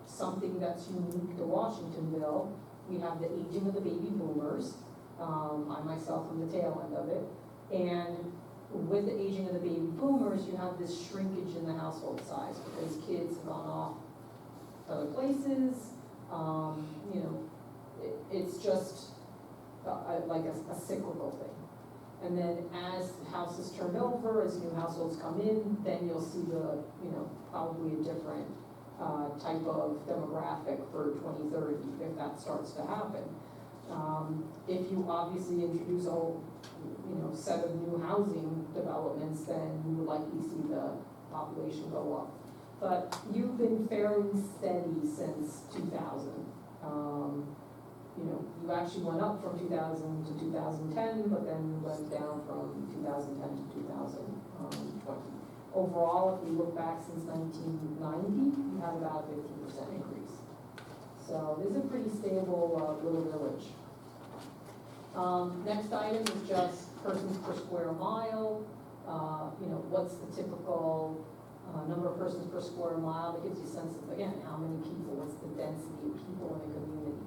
something that's unique to Washingtonville. We have the aging of the baby boomers. I myself am the tail end of it. And with the aging of the baby boomers, you have this shrinkage in the household size because kids have gone off to other places. You know, it's just like a cyclical thing. And then as houses turn over, as new households come in, then you'll see probably a different type of demographic for 2030 if that starts to happen. If you obviously introduce a whole, set of new housing developments, then you would likely see the population go up. But you've been fairly steady since 2000. You actually went up from 2000 to 2010, but then went down from 2010 to 2020. Overall, if we look back since 1990, you have about a 15% increase. So this is a pretty stable little village. Next item is just persons per square mile. What's the typical number of persons per square mile? That gives you a sense of, again, how many people, what's the density of people in a community.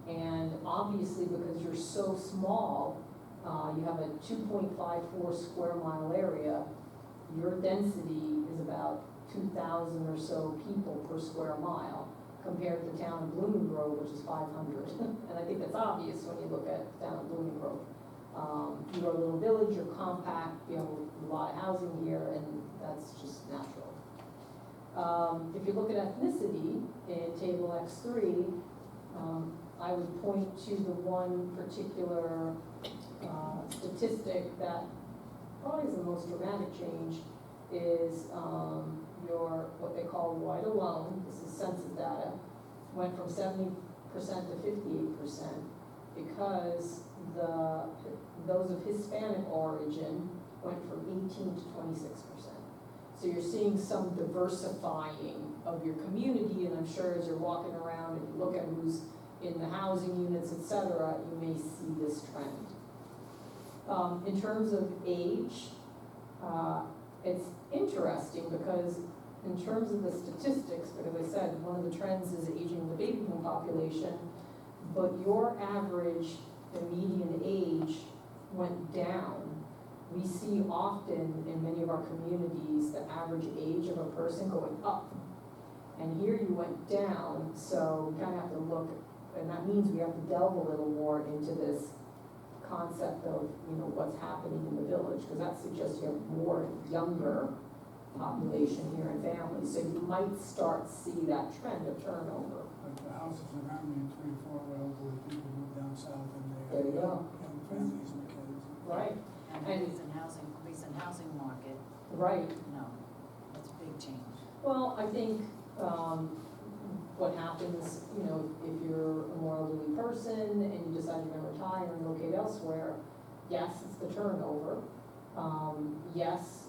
And obviously, because you're so small, you have a 2.54 square mile area, your density is about 2,000 or so people per square mile, compared to the town of Blooming Grove, which is 500. And I think that's obvious when you look at the town of Blooming Grove. You're a little village, you're compact, you have a lot of housing here, and that's just natural. If you look at ethnicity in table X3, I would point to the one particular statistic that probably is the most dramatic change is what they call white alone, this is census data, went from 70% to 58% because those of Hispanic origin went from 18 to 26%. So you're seeing some diversifying of your community, and I'm sure as you're walking around and you look at who's in the housing units, et cetera, you may see this trend. In terms of age, it's interesting because in terms of the statistics, because I said one of the trends is aging of the baby boom population, but your average and median age went down. We see often in many of our communities the average age of a person going up. And here you went down, so we kind of have to look, and that means we have to delve a little more into this concept of, what's happening in the village, because that suggests you have more younger population here in families. So you might start to see that trend of turnover. Like the houses around me, 3 or 4 elderly people move down south and they There you go. young families and kids. Right. And recent housing market, Right. no, that's a big change. Well, I think what happens, if you're a more elderly person and you decide you're gonna retire and locate elsewhere, yes, it's the turnover. Yes,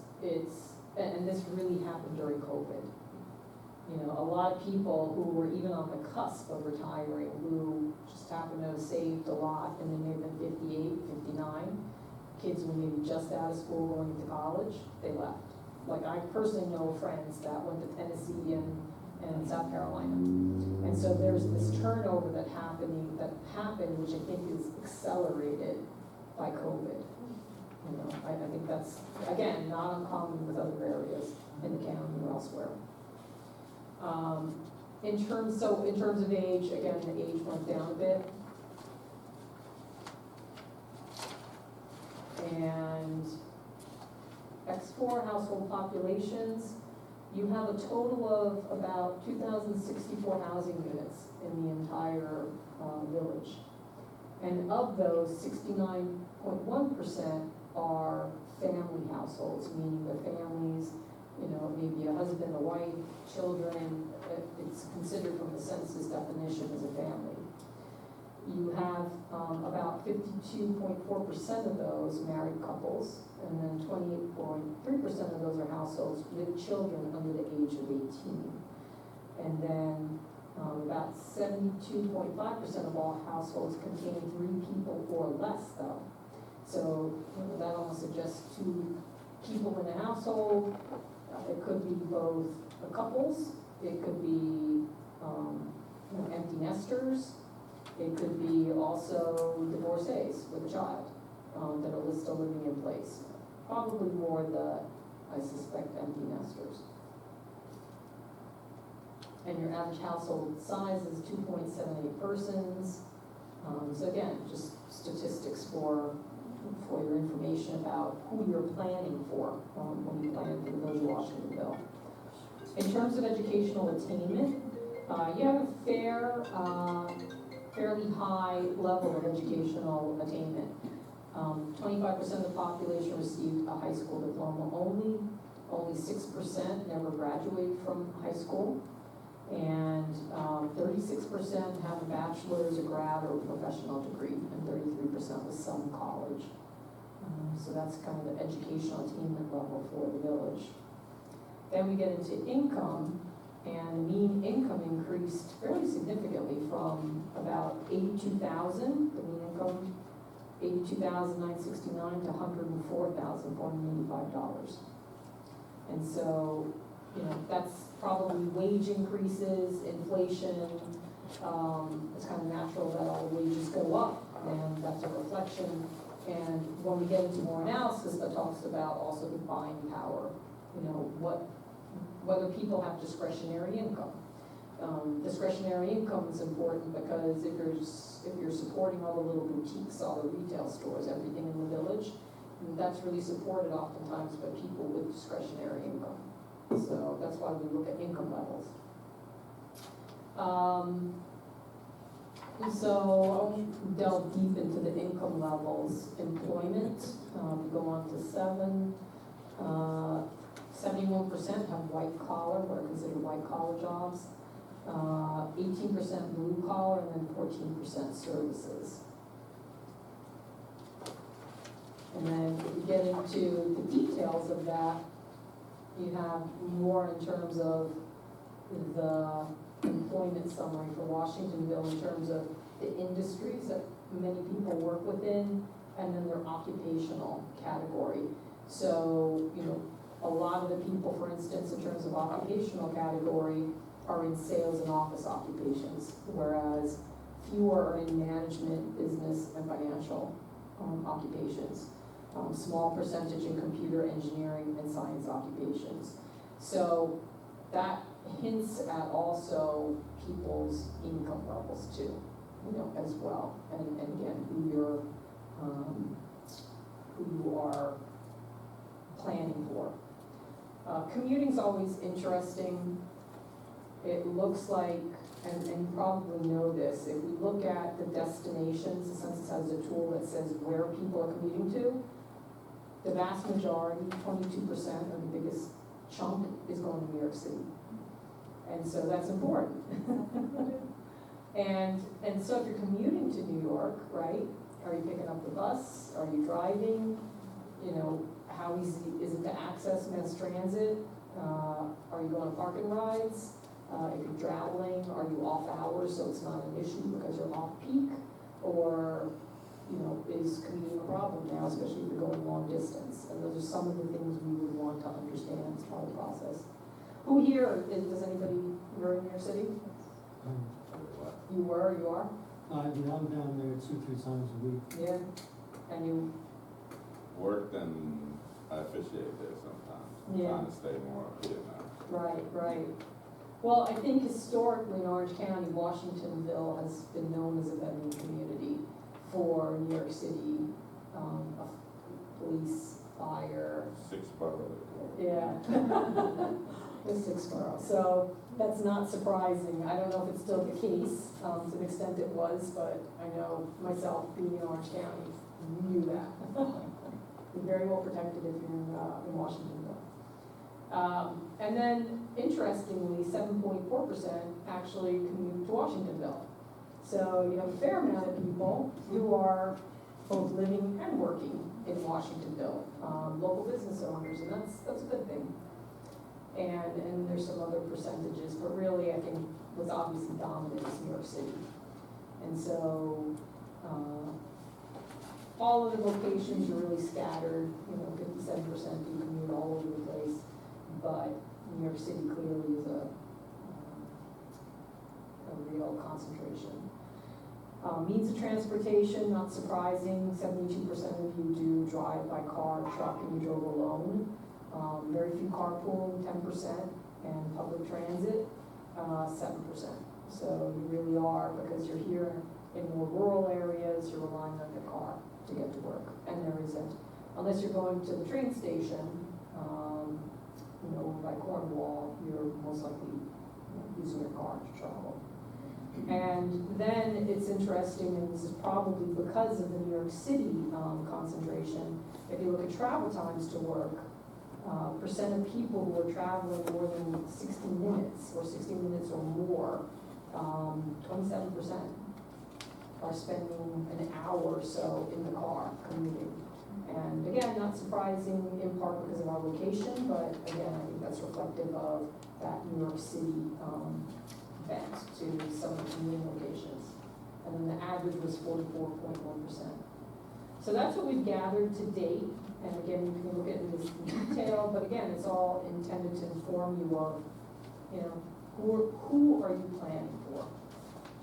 and this really happened during COVID. A lot of people who were even on the cusp of retiring, who just happened to have saved a lot, and they may have been 58, 59, kids were maybe just out of school going to college, they left. Like I personally know friends that went to Tennessee and South Carolina. And so there's this turnover that happened, which I think is accelerated by COVID. I think that's, again, not uncommon with other areas in the county or elsewhere. In terms of age, again, the age went down a bit. And X4 household populations, you have a total of about 2,064 housing units in the entire village. And of those, 69.1% are family households, meaning the families, maybe a husband, a wife, children. It's considered from the census definition as a family. You have about 52.4% of those married couples, and then 28.3% of those are households with children under the age of 18. And then about 72.5% of all households contain 3 people or less, though. So that almost suggests 2 people in a household. It could be both couples, it could be empty nesters, it could be also divorcees with a child that are still living in place. probably more the, I suspect, empty nesters. And your average household size is 2.78 persons. So again, just statistics for your information about who you're planning for when you plan for the Village of Washingtonville. In terms of educational attainment, you have a fairly high level of educational attainment. 25% of the population received a high school diploma only. Only 6% never graduate from high school. And 36% have a bachelor's, a grad, or a professional degree, and 33% with some college. So that's kind of the educational attainment level for the village. Then we get into income, and the mean income increased fairly significantly from about 82,000, the mean income, 82,969 to $104,485. And so, that's probably wage increases, inflation. It's kind of natural that all wages go up, and that's a reflection. And when we get into more analysis, that talks about also the buying power, whether people have discretionary income. Discretionary income is important because if you're supporting all the little boutiques, all the retail stores, everything in the village, that's really supported oftentimes by people with discretionary income. So that's why we look at income levels. So I'll delve deep into the income levels. Employment, we go on to 71% have white collar, what are considered white collar jobs. 18% blue collar, and then 14% services. And then if you get into the details of that, you have more in terms of the employment summary for Washingtonville in terms of the industries that many people work within, and then their occupational category. So, a lot of the people, for instance, in terms of occupational category, are in sales and office occupations, whereas fewer are in management, business, and financial occupations. Small percentage in computer engineering and science occupations. So that hints at also people's income levels too, as well. And again, who you are planning for. Commuting's always interesting. It looks like, and you probably know this, if we look at the destinations, the census has a tool that says where people are commuting to. The vast majority, 22%, or the biggest chunk, is going to New York City. And so that's important. and so if you're commuting to New York, right, are you picking up the bus? Are you driving? How easy is it to access mass transit? Are you going to park and rides? If you're traveling, are you off hours so it's not an issue because you're off peak? Or, is commuting a problem now, especially if you're going long distance? And those are some of the things we would want to understand as part of the process. Who here, does anybody, you're in New York City? You were, you are? I'm down there 2-3 times a week. Yeah, and you? Worked and I officiate there sometimes. Yeah. Trying to stay more up here now. Right. Well, I think historically in Orange County, Washingtonville has been known as a veteran community for New York City, police, fire. 6 boroughs. Yeah. The 6 boroughs. So that's not surprising. I don't know if it's still the case. To an extent it was, but I know myself being in Orange County knew that. You're very well protected if you're in Washingtonville. And then, interestingly, 7.4% actually commute to Washingtonville. So you have a fair amount of people who are both living and working in Washingtonville, local business owners, and that's a good thing. And there's some other percentages, but really I think what's obviously dominant is New York City. And so all of the locations are really scattered, 57% do commute all over the place, but New York City clearly is a real concentration. Means of transportation, not surprising, 72% of you do drive by car, truck, and you drove alone. Very few carpool, 10%, and public transit, 7%. So you really are, because you're here in more rural areas, you're relying on your car to get to work. And there isn't, unless you're going to the train station, by Cornwall, you're most likely using your car to travel. And then it's interesting, and this is probably because of the New York City concentration, if you look at travel times to work, percent of people who are traveling more than 60 minutes, or 60 minutes or more, 27% are spending an hour or so in the car commuting. And again, not surprising in part because of our location, but again, I think that's reflective of that New York City bent to some of the commuting locations. And then the average was 44.1%. So that's what we've gathered to date. And again, you can look at this in detail, but again, it's all intended to inform you of, who are you planning for?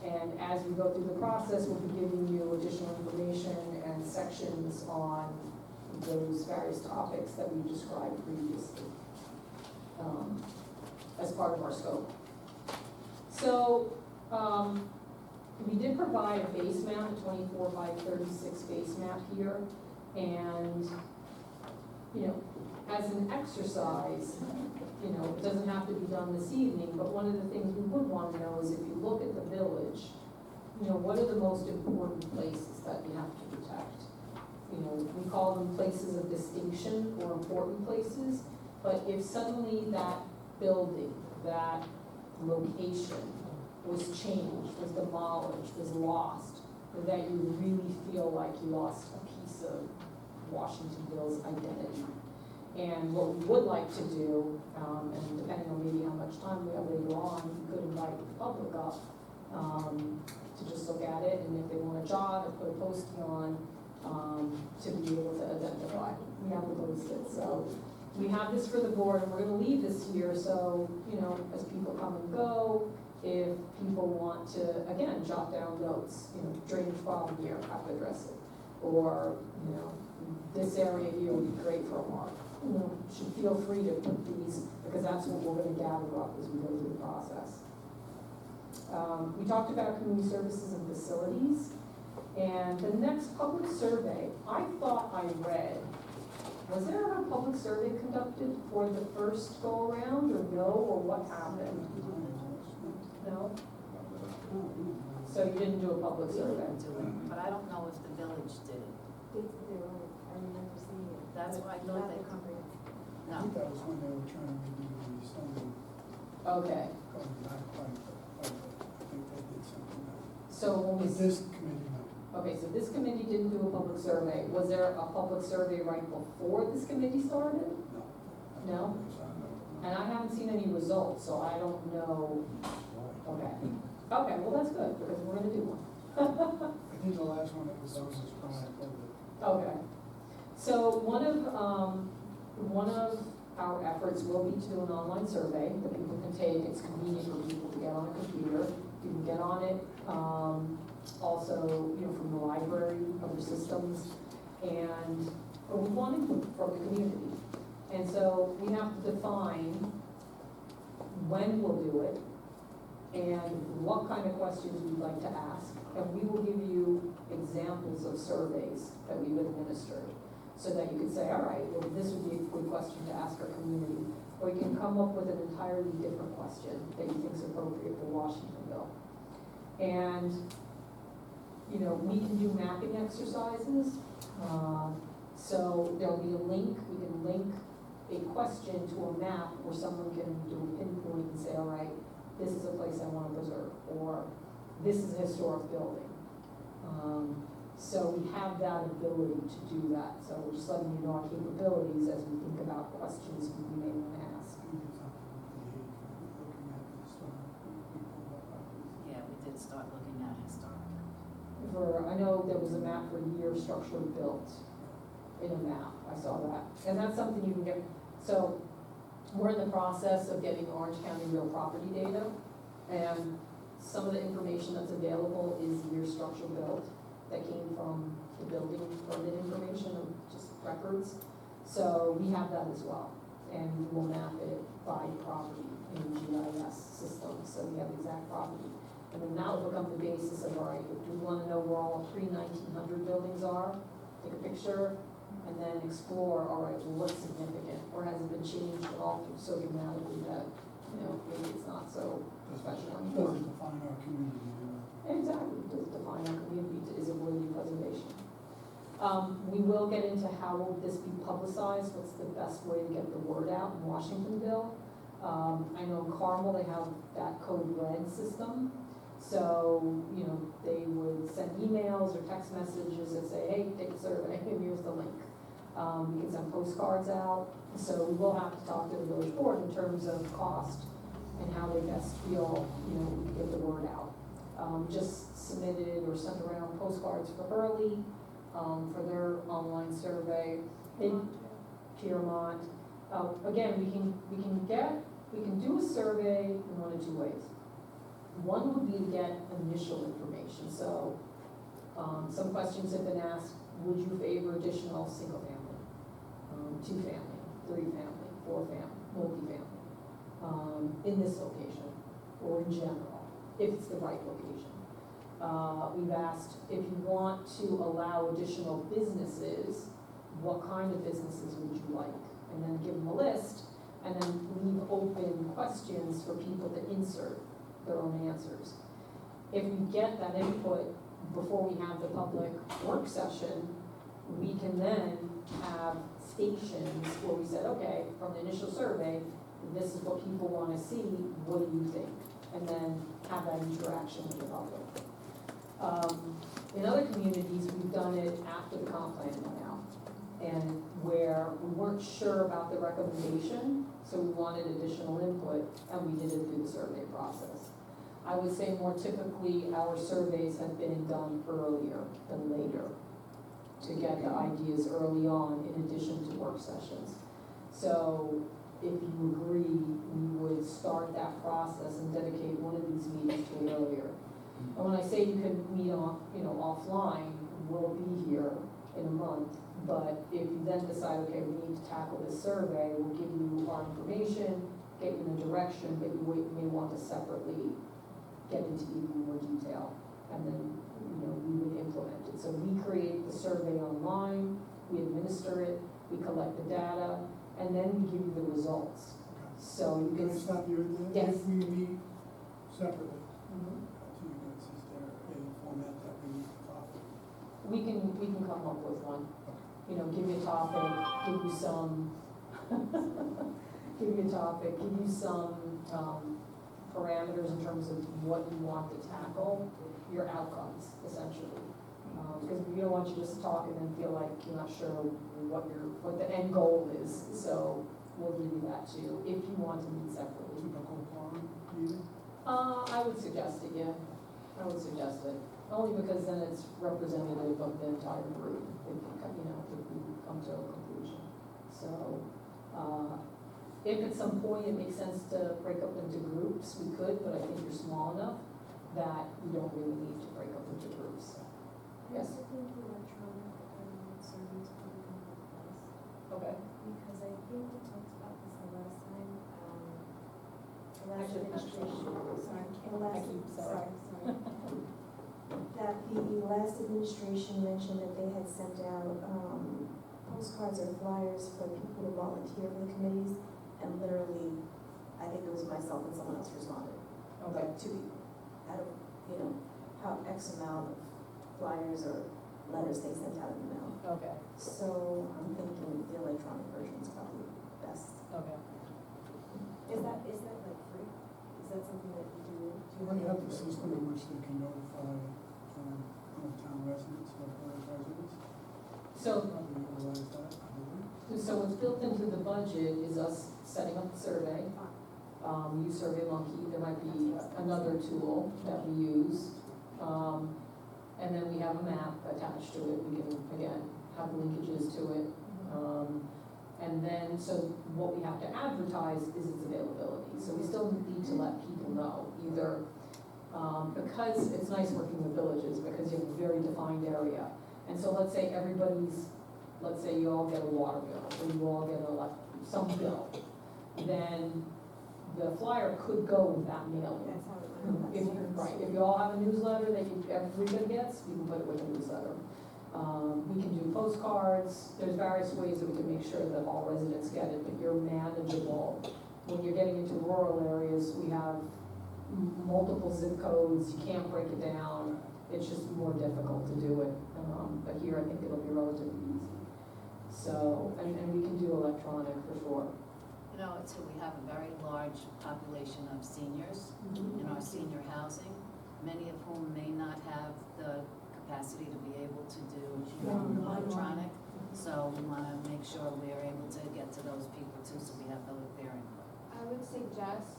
And as we go through the process, we'll be giving you additional information and sections on those various topics that we described previously as part of our scope. So we did provide a base map, a 24 by 36 base map here, and as an exercise, it doesn't have to be done this evening, but one of the things we would want to know is if you look at the village, what are the most important places that you have to protect? We call them places of distinction or important places, but if suddenly that building, that location was changed, was demolished, was lost, or that you really feel like you lost a piece of Washingtonville's identity. And what we would like to do, and depending on maybe how much time we have later on, we could invite the public up to just look at it, and if they want to jog or put a posting on, to be able to identify. We have to post it. So we have this for the board, and we're going to leave this here, so, as people come and go, if people want to, again, jot down notes, drainage problem here, how to address it, or, this area here would be great for a mark. Should feel free to put these, because that's what we're going to gather up as we go through the process. We talked about community services and facilities, and the next public survey, I thought I read, was there ever a public survey conducted for the first go around, or no, or what happened? No? So you didn't do a public survey? But I don't know if the village did it. I remember seeing it. That's why I Not thought the they, comprehensive. I no. think that was when they were trying to redo the zoning, Okay, going back quite a bit. I think they did something else. so when we, But this committee, no. okay, so this committee didn't do a public survey. Was there a public survey right before this committee started? No? And I haven't seen any results, so I don't know. Okay, okay, well, that's good, because we're gonna do one. I think the last one that was prior to COVID. Okay, so one of our efforts will be to do an online survey that people can take. It's convenient for people to get on a computer. You can get on it, also, from the library, other systems, and we want input from the community. And so we have to define when we'll do it and what kind of questions we'd like to ask. And we will give you examples of surveys that we've administered so that you can say, all right, well, this would be a good question to ask our community. Or you can come up with an entirely different question that you think is appropriate for Washingtonville. And, we can do mapping exercises. So there'll be a link, we can link a question to a map where someone can do a pinpoint and say, all right, this is a place I want to preserve, or this is a historic building. So we have that ability to do that. So we're just letting you know our capabilities as we think about questions we may want to ask. Yeah, we did start looking at historic. I know there was a map for year structure built in a map. I saw that. And that's something you can get. So we're in the process of getting Orange County real property data. And some of the information that's available is year structure built that came from the building permit information of just records. So we have that as well, and we will map it by property in the GIS system, so we have exact property. And then that will become the basis of, all right, if we wanna know where all pre-1900 buildings are, take a picture, and then explore, all right, well, what's significant, or has it been changed at all so dramatically that, you know, maybe it's not so special anymore. Doesn't define our community, you know. Exactly, does define our community, is it worthy preservation? We will get into how will this be publicized, what's the best way to get the word out in Washingtonville. I know in Carmel, they have that code red system, so, you know, they would send emails or text messages that say, hey, take a survey, and here's the link. We can send postcards out, so we will have to talk to the village board in terms of cost and how they best feel, you know, we can get the word out. Just submitted or sent around postcards for Hurley, for their online survey. Piermont. Again, we can do a survey in one of two ways. One would be to get initial information, so, some questions have been asked, would you favor additional single family, 2-family, 3-family, 4-family, multi-family, in this location, or in general, if it's the right location. We've asked if you want to allow additional businesses, what kind of businesses would you like? And then give them a list, and then leave open questions for people to insert their own answers. If we get that input before we have the public work session, we can then have stations where we said, okay, from the initial survey, this is what people wanna see, what do you think? And then have that interaction with the public. In other communities, we've done it after the comp plan went out, and where we weren't sure about the recommendation, so we wanted additional input, and we did it through the survey process. I would say more typically, our surveys have been done earlier than later to get the ideas early on in addition to work sessions. So if you agree, we would start that process and dedicate one of these meetings to it earlier. And when I say you can meet off, you know, offline, we'll be here in a month, but if you then decide, okay, we need to tackle this survey, we'll give you our information, get you in a direction, but you may want to separately get into even more detail, and then, you know, we would implement it. So we create the survey online, we administer it, we collect the data, and then we give you the results. So you Can can. I stop you there? Yes. If we meet separately, Mhm. to you guys, is there a format that we need to follow? We can come up with one, you know, give you a topic, give you some, give you a topic, give you some, parameters in terms of what you want to tackle, your outcomes, essentially. Because we don't want you just to talk and then feel like you're not sure what the end goal is, so we'll give you that too, if you want to meet separately. Typical forum meeting? I would suggest it, yeah, I would suggest it, only because then it's representative of the entire group, if, you know, if we come to a conclusion. So, if at some point it makes sense to break up into groups, we could, but I think you're small enough that you don't really need to break up into groups. Yes? I think electronic surveys probably come into place, Okay. because I think we talked about this the last time, the last Actually, administration, sorry, the I last, keep- sorry. That the last administration mentioned that they had sent out, postcards or flyers for people to volunteer for the committees, and literally, I think it was myself and someone else responded. Okay. Like 2 people, out of, you know, how X amount of flyers or letters they sent out in the mail. Okay. So I'm thinking the electronic version is probably best. Okay. Is that like free? Is that something that you do? Well, you have the system in which they can notify, town residents or village residents. So, Probably utilize that, I believe. so what's built into the budget is us setting up the survey. We use SurveyMonkey, there might be another tool that we use. And then we have a map attached to it, we can, again, have linkages to it. And then, so what we have to advertise is its availability, so we still need to let people know, either Because it's nice working with villages, because you have a very defined area. And so let's say let's say you all get a water bill, or you all get some bill, then the flyer could go with that mailing. That's how it If, right, if you all have a newsletter that everybody gets, you can put it with a newsletter. We can do postcards, there's various ways that we can make sure that all residents get it, but you're manageable. When you're getting into rural areas, we have multiple zip codes, you can't break it down, it's just more difficult to do it. But here I think it'll be relatively easy. So, and we can do electronic for sure. You know, so we have a very large population of seniors in our senior housing, many of whom may not have the capacity to be able to do electronic. So we want to make sure we are able to get to those people too, so we have their input. I would suggest,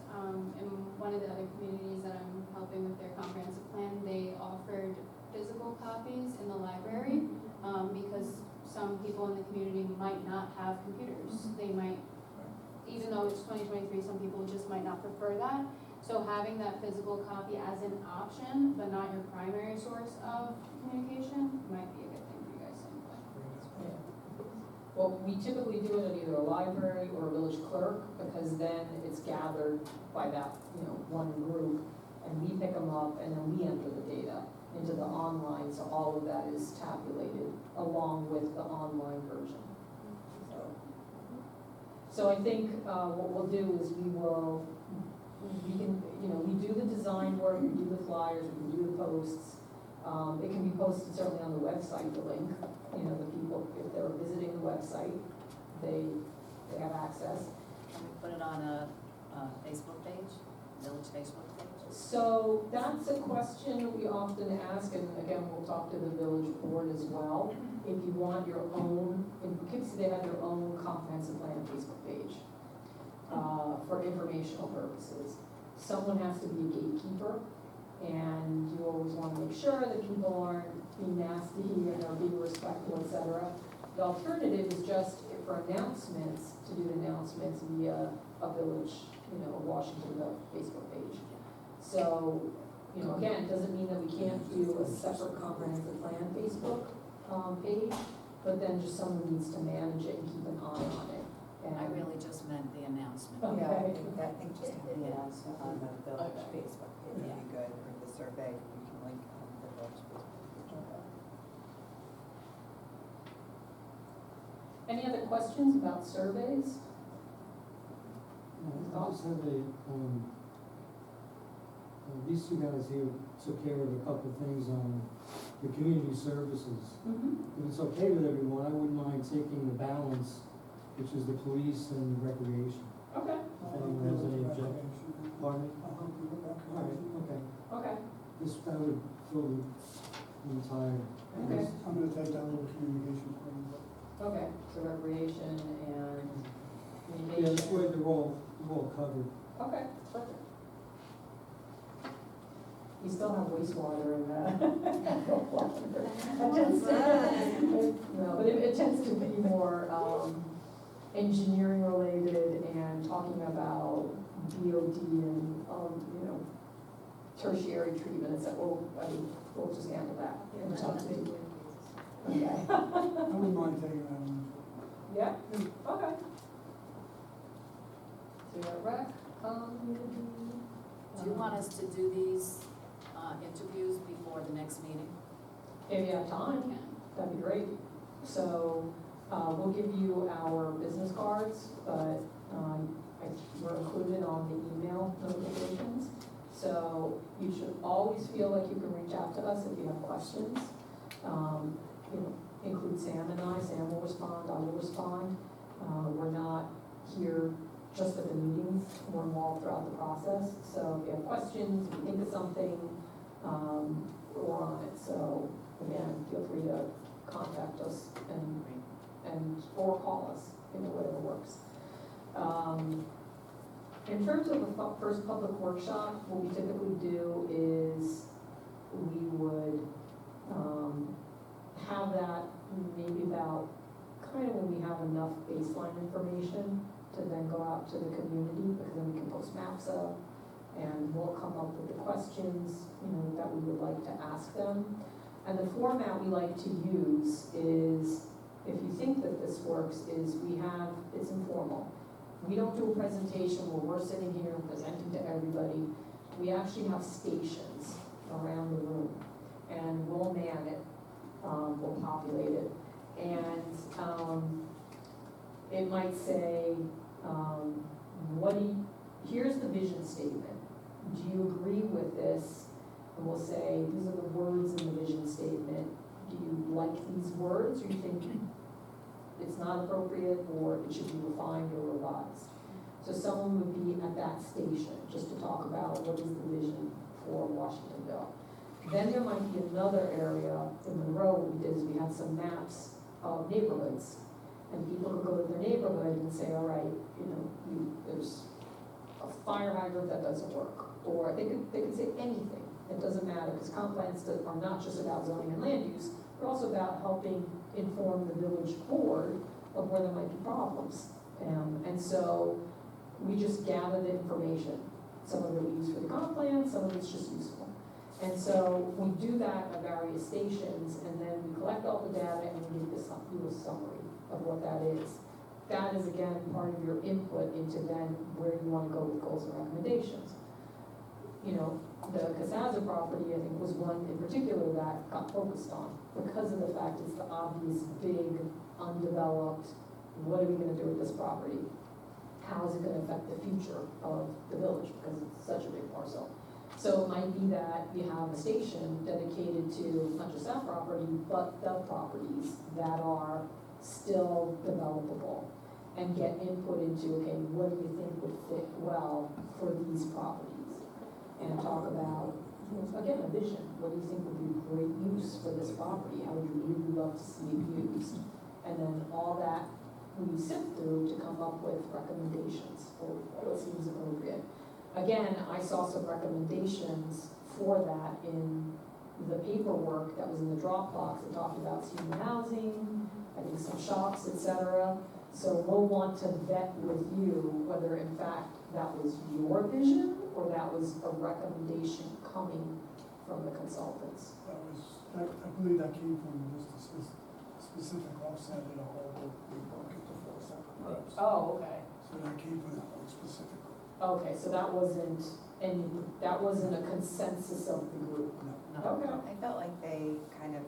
in one of the other communities that I'm helping with their comprehensive plan, they offered physical copies in the library, because some people in the community might not have computers. They might, even though it's 2023, some people just might not prefer that. So having that physical copy as an option, but not your primary source of communication, might be a good thing for you guys to input. Well, we typically do it at either a library or a village clerk, because then it's gathered by that, one group, and we pick them up, and then we enter the data into the online, so all of that is tabulated along with the online version. So I think, what we'll do is we do the design work, we do the flyers, we can do the posts. It can be posted certainly on the website, the link, the people, if they're visiting the website, they have access. Can we put it on a Facebook page, village Facebook page? So that's a question we often ask, and again, we'll talk to the village board as well. If you want your own, in Poughkeepsie, they have their own comprehensive plan Facebook page for informational purposes. Someone has to be a gatekeeper, and you always want to make sure that people aren't being nasty and are being respectful, etc. The alternative is just for announcements, to do announcements via a village, a Washingtonville Facebook page. So, again, it doesn't mean that we can't do a separate comprehensive plan Facebook page, but then just someone needs to manage it and keep an eye on it. And I really just meant the announcement. Okay. Yeah, I think just having the announcement on the village Okay. Facebook page would be good, or the survey, we can link on the village Facebook page. Any other questions about surveys? I just have these two guys here took care of a couple of things on the community services. If it's okay with everyone, I wouldn't mind taking the balance, which is the police and recreation. Okay. If anyone has any objection. Pardon me? I'll help you with that. All right, okay. Okay. I would fill the entire. Okay. I'm gonna take that little communication for you. Okay, so recreation and Yeah, this way communication. they're all covered. Okay, perfect. We still have wastewater in that. No, but it tends to be more, engineering related and talking about DOD and, tertiary treatment, and so we'll just handle that. Okay. I wouldn't mind taking that one. Yeah, okay. So you got rec, Do you want us to do these interviews before the next meeting? if you have time, that'd be great. So, we'll give you our business cards, but, we're included on the email notifications. So you should always feel like you can reach out to us if you have questions. Include Sam and I, Sam will respond, I will respond. We're not here just at the meetings, we're involved throughout the process. So if you have questions, if you think of something, we're on it. So again, feel free to contact us or call us, whatever works. In terms of the first public workshop, what we typically do is we would have that maybe about kind of when we have enough baseline information to then go out to the community, because then we can post maps up, And we'll come up with the questions, that we would like to ask them. And the format we like to use is, if you think that this works, is it's informal. We don't do a presentation where we're sitting here presenting to everybody. We actually have stations around the room, and we'll man it, we'll populate it. And it might say, here's the vision statement. Do you agree with this? And we'll say, these are the words in the vision statement. Do you like these words, or you think it's not appropriate, or it should be refined or revised? So someone would be at that station just to talk about what is the vision for Washingtonville. Then there might be another area in Monroe. What we did is we had some maps of neighborhoods, and people could go to their neighborhood and say, all right, there's a fire hydrant that doesn't work, or they could say anything. It doesn't matter, because comp plans are not just about zoning and land use, they're also about helping inform the village board of where there might be problems. And so we just gather the information. Some of it we use for the comp plan, some of it's just useful. And so we do that at various stations, and then we collect all the data and we do a summary of what that is. That is, again, part of your input into then where you want to go with goals and recommendations. The Casaza property, I think, was one in particular that got focused on because of the fact it's the obvious, big, undeveloped, what are we gonna do with this property? How is it gonna affect the future of the village, because it's such a big parcel? So it might be that you have a station dedicated to not just that property, but the properties that are still developable, and get input into, okay, what do you think would fit well for these properties? And talk about, again, a vision. What do you think would be great use for this property? How would you really love to see it used? And then all that we sift through to come up with recommendations for what seems appropriate. Again, I saw some recommendations for that in the paperwork that was in the Dropbox. It talked about senior housing, I think some shops, etc. So we'll want to vet with you whether in fact that was your vision or that was a recommendation coming from the consultants. I believe that came from just a specific offset in a whole, we broke it to 4 separate groups. Oh, okay. So that came from that one specifically. Okay, so that wasn't a consensus of the group. No, Okay. I felt like they kind of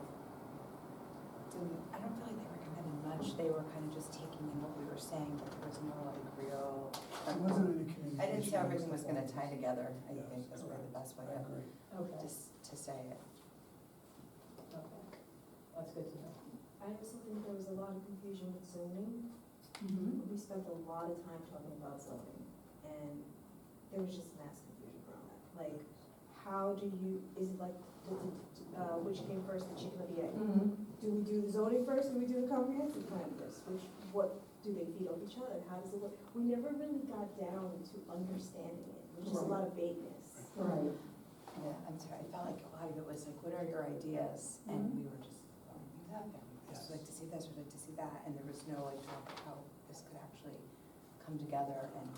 I don't feel like they recommended much. They were kind of just taking in what we were saying, but there was no like real. It wasn't any communication. I didn't say everything was gonna tie together. I Yes, think that's probably the best way I agree. Okay, just to say it. okay. That's good to know. I also think there was a lot of confusion with zoning. Mm-hmm. We spent a lot of time talking about zoning, and there was just mass confusion around that. Like, how do you, is it like, which came first, the chicken or the egg? Mm-hmm. Do we do the zoning first, or do we do the comprehensive plan first? What do they feed off each other? How does it work? We never really got down to understanding it. There was just a lot of vagueness. Right. Yeah, I'm sorry. I felt like a lot of it was like, what are your ideas? And we were just, we have them. Just like to see this, we'd like to see that. And there was no like talk of how this could actually come together and.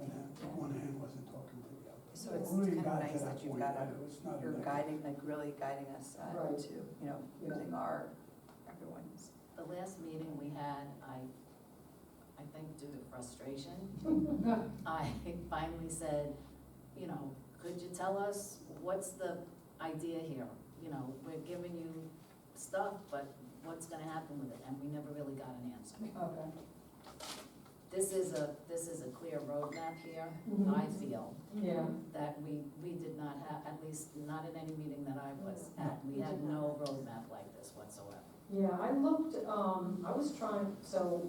And then one hand wasn't talking to the other. So it's When we kind of got to nice that you've point, got it was not you're enough. guiding, like really guiding us Right. to, using everyone's. The last meeting we had, I think due to frustration, I finally said, could you tell us what's the idea here? We're giving you stuff, but what's gonna happen with it? And we never really got an answer. Okay. This is a clear roadmap here, Mhm. I feel, Yeah. that we did not have, at least not in any meeting that I was at. We had no roadmap like this whatsoever. Yeah, I looked, I was trying, so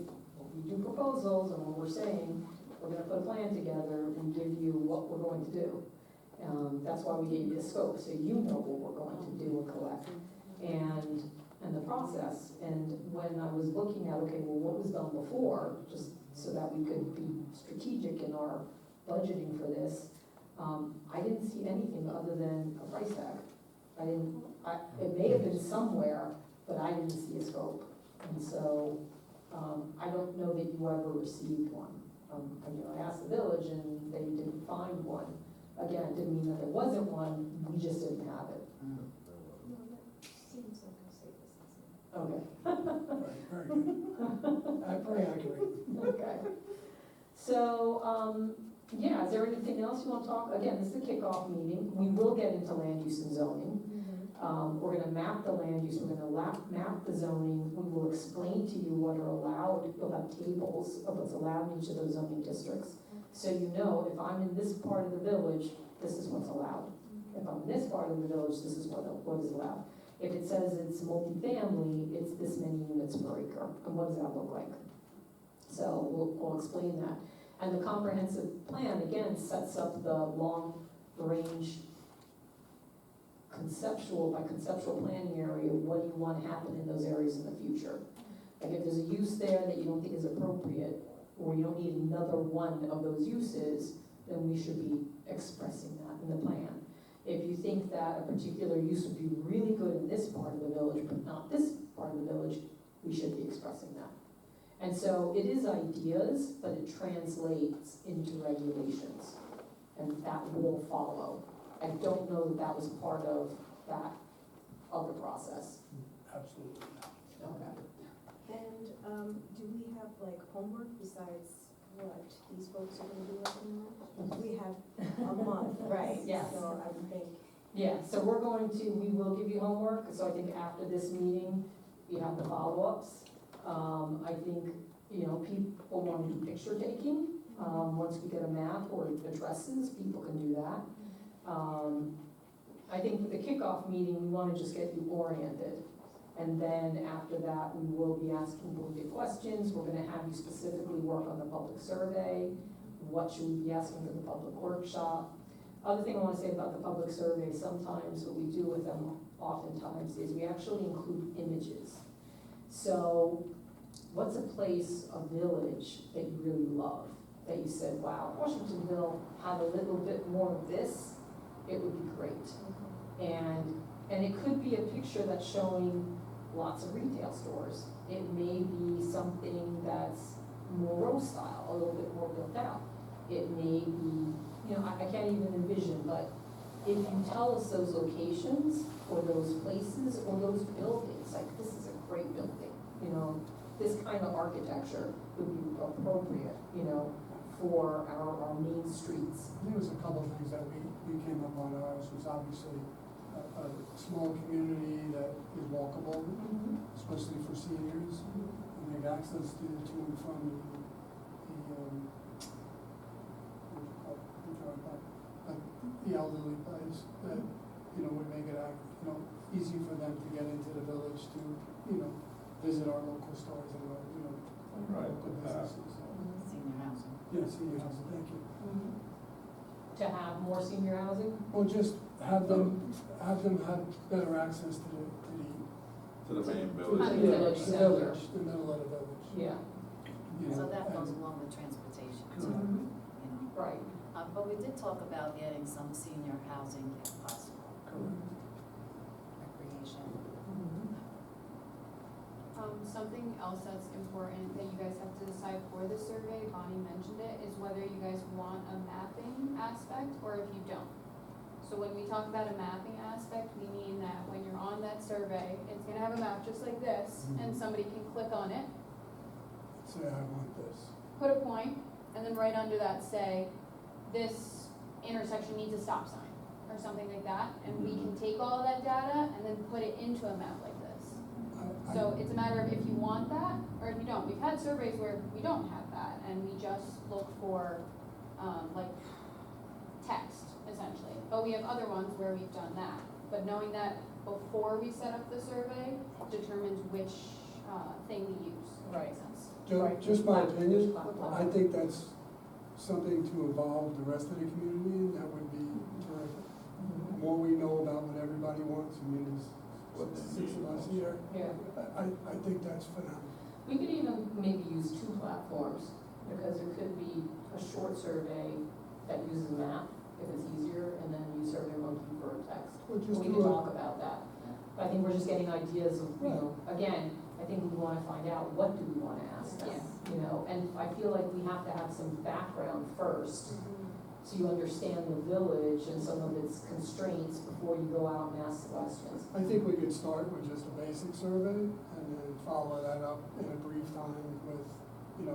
we do proposals and what we're saying, we're gonna put a plan together and give you what we're going to do. That's why we gave you the scope, so you know what we're going to do and collect and the process. And when I was looking at, okay, well, what was done before, just so that we could be strategic in our budgeting for this, I didn't see anything other than a price tag. It may have been somewhere, but I didn't see a scope. And so, I don't know that you ever received one. I asked the village and they didn't find one. Again, didn't mean that there wasn't one, we just didn't have it. No, that seems like a safe assessment. Okay. Right, very good. Very accurate. Okay. So, yeah, is there anything else you want to talk? Again, this is the kickoff meeting. We will get into land use and zoning. We're gonna map the land use, we're gonna map the zoning. We will explain to you what are allowed. You'll have tables of what's allowed in each of those zoning districts. So you know, if I'm in this part of the village, this is what's allowed. If I'm in this part of the village, this is what is allowed. If it says it's multifamily, it's this many units per acre, and what does that look like? So we'll explain that. And the comprehensive plan, again, sets up the long-range conceptual planning area, what do you want to happen in those areas in the future? Like if there's a use there that you don't think is appropriate, or you don't need another one of those uses, then we should be expressing that in the plan. If you think that a particular use would be really good in this part of the village, but not this part of the village, we should be expressing that. And so it is ideas, but it translates into regulations, and that will follow. I don't know that that was part of that other process. Absolutely. Okay. And, do we have like homework besides what these folks are gonna do every month? We have a month, right? Yes. So I would think, Yeah, so we will give you homework, so I think after this meeting, you have the follow-ups. I think, people want to do picture taking, once we get a map or addresses, people can do that. I think with the kickoff meeting, we want to just get you oriented. And then after that, we will be asking you questions. We're gonna have you specifically work on the public survey. What should we be asking for the public workshop? Other thing I wanna say about the public survey, sometimes what we do with them oftentimes is we actually include images. So what's a place, a village that you really love? That you said, wow, Washingtonville had a little bit more of this, it would be great. And it could be a picture that's showing lots of retail stores. It may be something that's more row style, a little bit more built out. It may be, I can't even envision, but if you tell us those locations or those places or those buildings, like this is a great building, this kind of architecture would be appropriate, for our main streets. I think it was a couple of things that we came up on. Ours was obviously a small community that is walkable, especially for seniors, and they have access to and from the elderly place that, would make it, easy for them to get into the village to, visit our local stores and our, Right. local businesses. Senior housing. Yeah, senior housing, thank you. To have more senior housing? Well, just have them have better access to To the main To village. the village the center. village, the middle of the village. Yeah, So that goes and- along with transportation too, Correct. right. But we did talk about adding some senior housing if possible, Correct. recreation. Something else that's important that you guys have to decide for the survey, Bonnie mentioned it, is whether you guys want a mapping aspect or if you don't. So when we talk about a mapping aspect, we mean that when you're on that survey, it's gonna have a map just like this, and somebody can click on it, Say, I want this. put a point, and then right under that say, this intersection needs a stop sign, or something like that, and we can take all of that data and then put it into a map like this. So it's a matter of if you want that, or if you don't. We've had surveys where we don't have that, and we just look for, like, text, essentially. But we have other ones where we've done that. But knowing that before we set up the survey determines which, thing we use. Right. Makes sense. Just my opinion, Platform. I think that's something to involve the rest of the community in, that would be terrific. The more we know about what everybody wants, there's What they 6 of need. us here, Yeah. I think that's phenomenal. We could even maybe use 2 platforms, because it could be a short survey that uses a map, if it's easier, and then use SurveyMonkey for text. Or just We do can a- talk about that. But I think we're just getting ideas of, again, I think we wanna find out, what do we wanna ask them? Yes. And I feel like we have to have some background first, so you understand the village and some of its constraints before you go out and ask the questions. I think we could start with just a basic survey and then follow that up in a brief time with,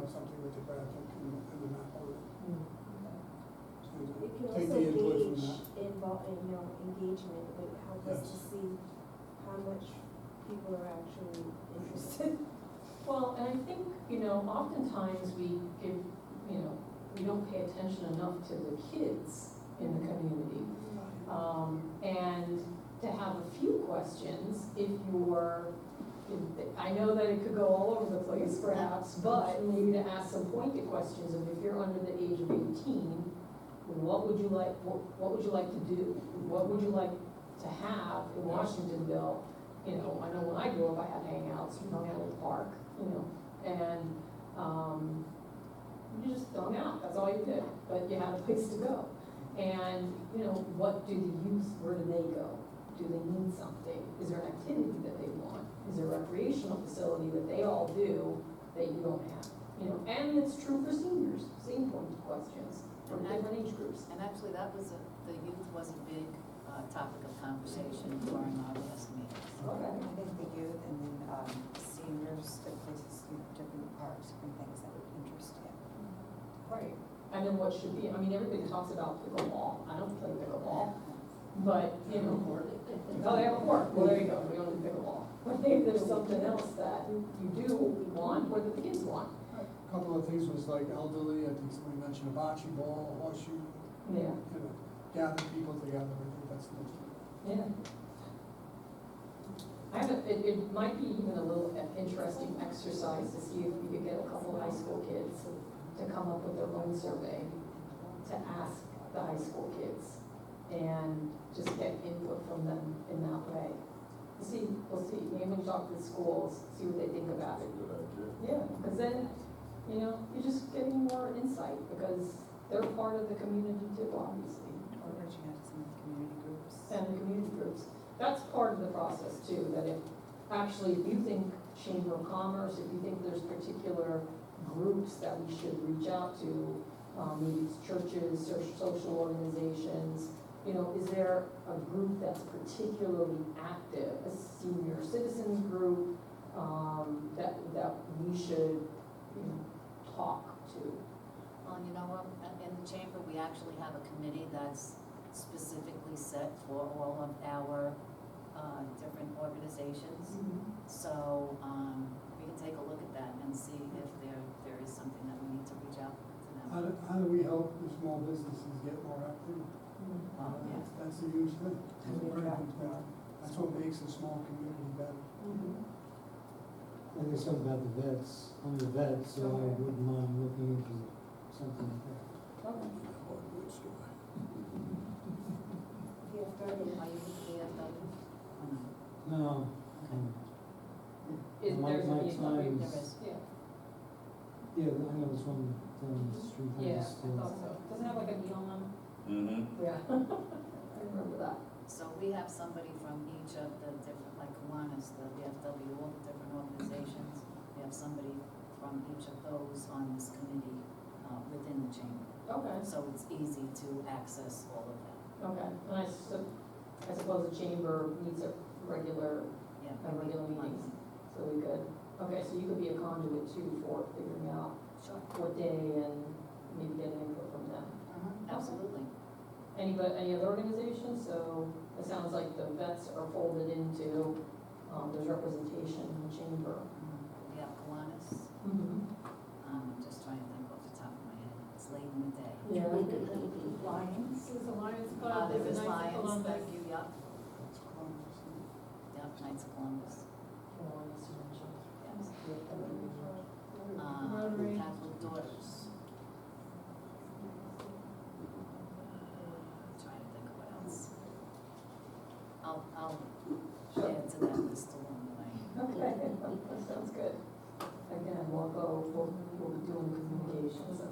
something with the graphic and the map on it. And It can take also the input from gauge that. engagement, would help us to Yes. see how much people are actually interested. Well, and I think, oftentimes we give, we don't pay attention enough to the kids in the community. And to have a few questions, I know that it could go all over the place perhaps, but maybe to ask some pointed questions of if you're under the age of 18, what would you like to do? What would you like to have in Washingtonville? I know when I grew up, I had hangouts, we hung out at the park, and, you just hung out, that's all you did, but you had a place to go. And, what do the youth, where do they go? Do they need something? Is there an activity that they want? Is there a recreational facility that they all do that you don't have? And it's true for seniors, same pointed questions, from different age groups. And actually, the youth was a big topic of conversation during our last meeting. Okay. I think the youth and then seniors, the places, different parks, different things that would interest you. Right. And then what should be, everybody talks about pickleball, I don't play pickleball, but, oh, they have a court, well, there you go, we don't do pickleball. But maybe there's something else that you do want, or that the kids want. A couple of things was like elderly, I think somebody mentioned a bocce ball, horseshoe, Yeah. gather people together, I think that's the most. Yeah. It might be even a little interesting exercise to see if we could get a couple of high school kids to come up with their own survey, to ask the high school kids, and just get input from them in that way. We'll see, maybe we talk to the schools, see what they think about it. Good idea. Yeah, because then, you're just getting more insight, because they're part of the community too, obviously. Or reaching out to some of the community groups. And the community groups. That's part of the process too, that if you think Chamber of Commerce, if you think there's particular groups that we should reach out to, maybe it's churches, social organizations, is there a group that's particularly active, a senior citizens group, that we should, talk to? Well, you know what, in the chamber, we actually have a committee that's specifically set for all of our different organizations. So, we can take a look at that and see if there is something that we need to reach out to them. How do we help the small businesses get more active? That's a huge thing. That's what makes a small community better. And there's something about the vets, I'm a vet, so I wouldn't mind looking into something like that. Okay. Are you with the VFW? No, Is My- there's my a need for time there is- is, yeah. yeah, I know this one down the street. I Yeah, I just, thought so. Doesn't it have like a needle on it? Mm-hmm. Yeah. I remember that. So we have somebody from each of the different, like Kiwanis, the VFW, all the different organizations. We have somebody from each of those on this committee within the chamber. Okay. So it's easy to access all of them. Okay, and I suppose the chamber meets at regular Yeah. meetings, so we could, okay, so you could be a conduit too for figuring out Sure. what day and maybe getting input from them. Absolutely. Any other organizations? So it sounds like the vets are folded into, there's representation in the chamber. We have Kiwanis. I'm just trying to think off the top of my head. It's late in the day. Yeah. Lions. There's a Lions There Club, there's is a Knights of Lions, Columbus. thank you, yep. Yep, Knights of Columbus. Yes. Rotary. Catholic Daughters. Trying to think of what else. I'll add to that list along the way. Okay, that sounds good. Again, we'll be doing communication, so.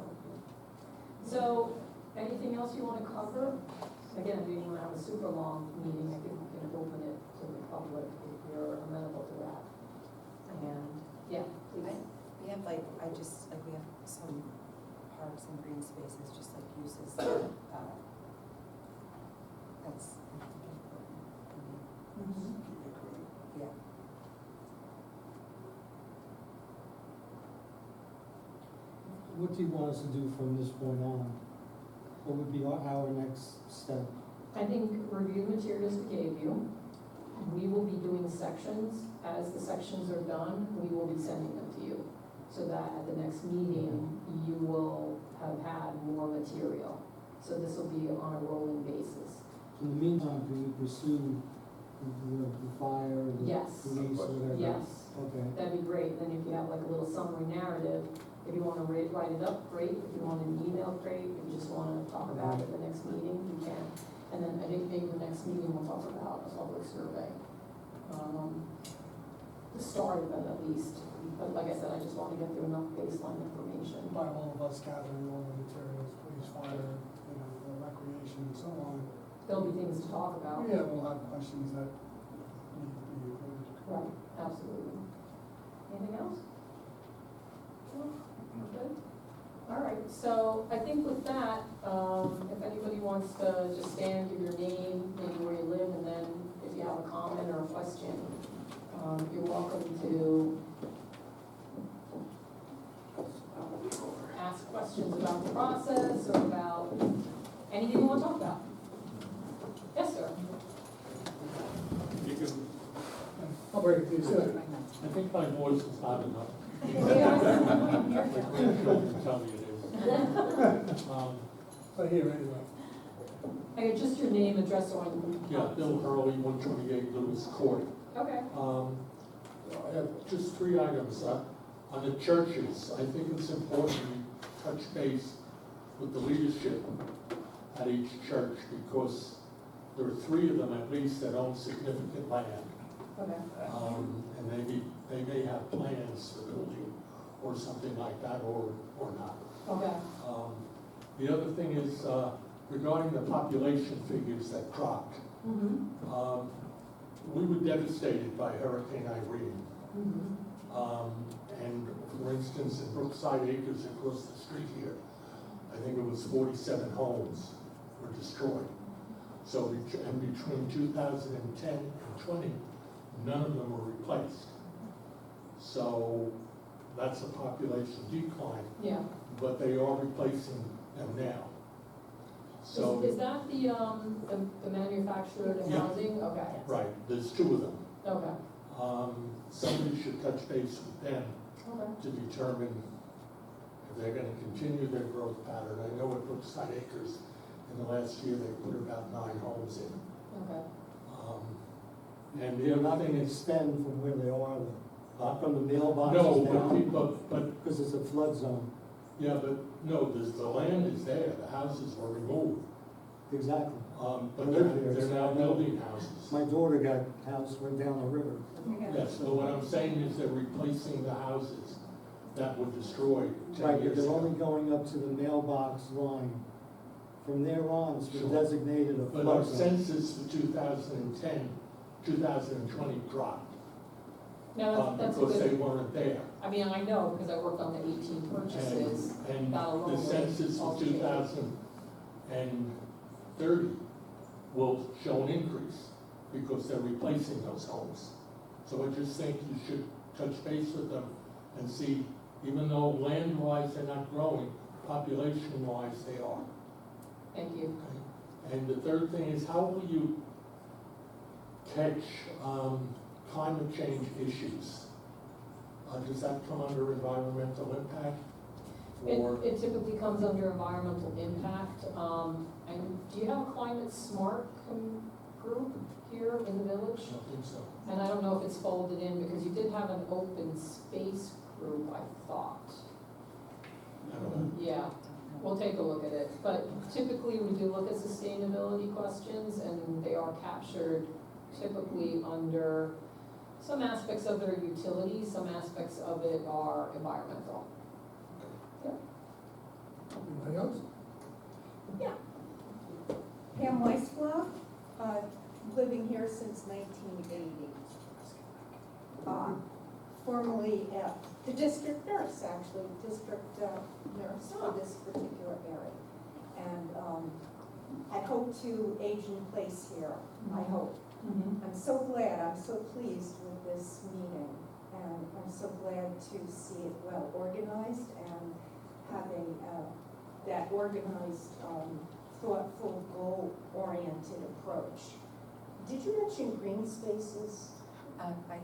So, anything else you want to cover? Again, we want to have a super long meeting, I think we can open it to the public if you're amenable to that. And, yeah, please. We have we have some parks and green spaces, just like uses, that's, I think, important. Keep it clean. Yeah. What do you want us to do from this point on? What would be our next step? I think review the materials we gave you. We will be doing sections. As the sections are done, we will be sending them to you. So that at the next meeting, you will have had more material. So this will be on a rolling basis. In the meantime, can we pursue the fire, the Yes. police, or whatever? Yes, Okay. that'd be great. Then if you have like a little summary narrative, if you wanna write it up, great. If you want an email, great. If you just wanna talk about it at the next meeting, you can. And then I think maybe the next meeting we'll talk about a public survey. The start of it at least. But like I said, I just want to get through enough baseline information. By all of us gathering all the materials, police, fire, the recreation and so on. There'll be things to talk about. Yeah, we'll have questions that need to be included. Right, absolutely. Anything else? No? We're good? All right, so I think with that, if anybody wants to just stand, give your name, maybe where you live, and then if you have a comment or a question, you're welcome to ask questions about the process or about anything you want to talk about. Yes, sir. You can, I'll break it to you, sir. I think my voice is loud enough. Yeah. My grandchildren tell me it is. Right here, anyway. Okay, just your name, address, so I can. Yeah, Bill Hurley, 128 Lewis Court. Okay. I have just 3 items. On the churches, I think it's important we touch base with the leadership at each church because there are 3 of them at least that own significant land. Okay. And they may have plans for building or something like that or not. Okay. The other thing is regarding the population figures that dropped. Mm-hmm. We were devastated by Hurricane Irene. Mm-hmm. And for instance, in Brookside Acres across the street here, I think it was 47 homes were destroyed. So and between 2010 and 20, none of them were replaced. So that's a population decline, Yeah. but they are replacing them now. So, Is that the manufactured Yeah. housing? Okay. right, there's 2 of them. Okay. Somebody should touch base with them Okay. to determine if they're gonna continue their growth pattern. I know at Brookside Acres, in the last year, they put about 9 homes in. Okay. And They're the not other thing gonna is, extend from where they are, not from the mailboxes no, down, but, because it's a flood zone. yeah, but, no, the land is there, the houses were removed. Exactly. But I they're, live there, they're so now I know. building houses. My daughter got a house, went down the river. Yes, but what I'm saying is they're replacing the houses that were destroyed 10 Right, but years they're only ago. going up to the mailbox line. From there on, it's been Sure. designated a But our flood zone. census for 2010, 2020 dropped, No, that's because they good. weren't there. I mean, I know because I worked on the 18 purchases. And That alone the will census for also change. 2030 will show an increase because they're replacing those homes. So I just think you should touch base with them and see, even though land-wise they're not growing, population-wise they are. Thank you. Okay? And the third thing is, how will you catch climate change issues? Does that come under environmental impact? Or, It typically comes under environmental impact. And do you have a climate smart group here in the village? I don't think so. And I don't know if it's folded in because you did have an open space group, I thought. I don't know. Yeah, we'll take a look at it. But typically, we do look at sustainability questions, and they are captured typically under some aspects of their utilities, some aspects of it are environmental. Anybody else? Pam Weisblau, living here since 1980. Formerly at the district nurse, actually, district nurse for this particular area. And I hope to age in place here, I hope. I'm so glad, I'm so pleased with this meeting, and I'm so glad to see it well organized and having that organized, thoughtful, goal-oriented approach. Did you mention green spaces? Yeah, I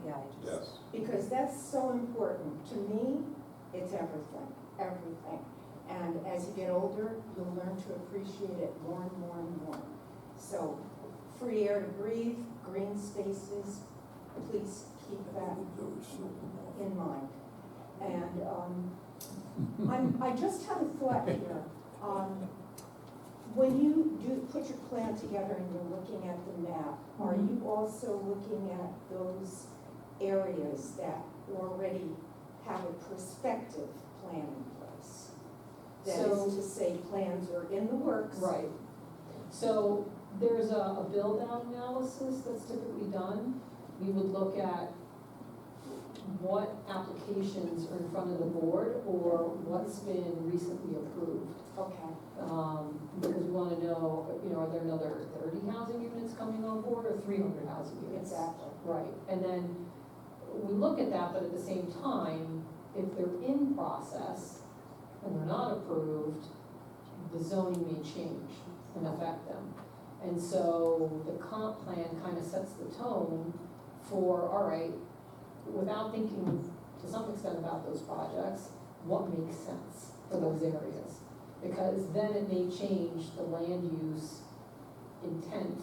just. Yes. Because that's so important. To me, it's everything, everything. And as you get older, you'll learn to appreciate it more and more and more. So, free air to breathe, green spaces, please keep that in mind. And I just had a thought here. When you do put your plan together and you're looking at the map, are you also looking at those areas that already have a prospective plan in place? That is to say, plans are in the works. Right. So there's a build-out analysis that's typically done. We would look at what applications are in front of the board or what's been recently approved. Okay. Because we wanna know, are there another 30 housing units coming on board or 300 housing units? Exactly. Right, and then we look at that, but at the same time, if they're in process and they're not approved, the zoning may change and affect them. And so the comp plan kind of sets the tone for, all right, without thinking to some extent about those projects, what makes sense for those areas? Because then it may change the land use intent,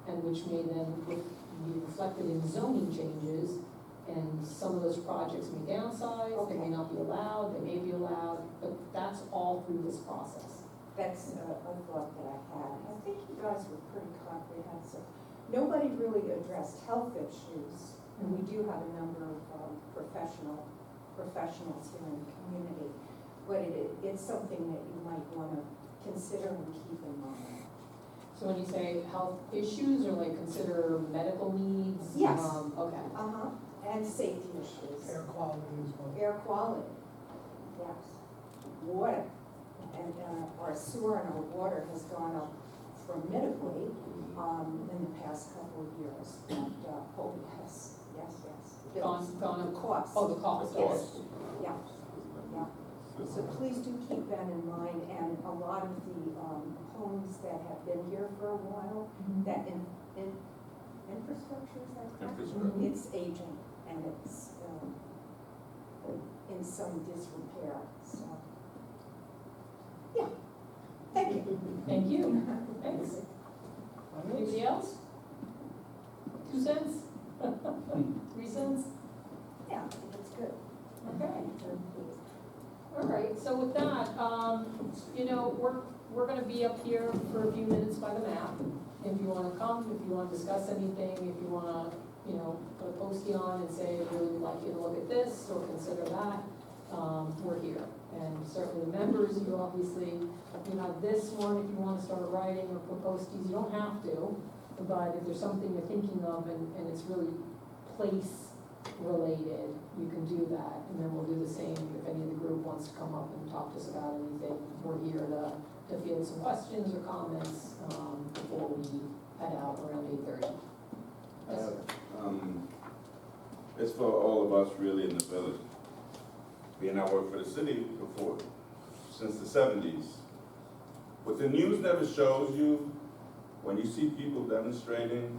and which may then be reflected in zoning changes, and some of those projects may downsize, they may not be allowed, they may be allowed, but that's all through this process. That's a thought that I had. I think you guys were pretty comprehensive. Nobody really addressed health issues, and we do have a number of professionals here in the community. But it's something that you might want to consider and keep in mind. So when you say health issues, or like consider medical needs? Yes. Okay. And safety issues. Air quality as well. Air quality, yes. Water, and our sewer and our water has gone up formidably in the past couple of years. And yes. Gone The up. cost. Oh, the cost, Yes, yeah. So please do keep that in mind, and a lot of the homes that have been here for a while, that infrastructure, is that correct? Infrastructure. It's aging, and it's in some disrepair, so. Yeah, thank you. Thank you, thanks. Anybody else? 2 cents? 3 cents? Yeah, I think it's good. Okay. All right, so with that, we're gonna be up here for a few minutes by the map. If you wanna come, if you wanna discuss anything, if you wanna, put a postie on and say, really would like you to look at this or consider that, we're here. And certainly the members, you have this one, if you wanna start writing or put posties, you don't have to. But if there's something you're thinking of and it's really place related, you can do that, and then we'll do the same if any of the group wants to come up and talk to us about anything. We're here to field some questions or comments, before we head out around 8:30. Yes, sir. It's for all of us really in the village. Being I worked for the city before, since the 70s. What the news never shows you, when you see people demonstrating,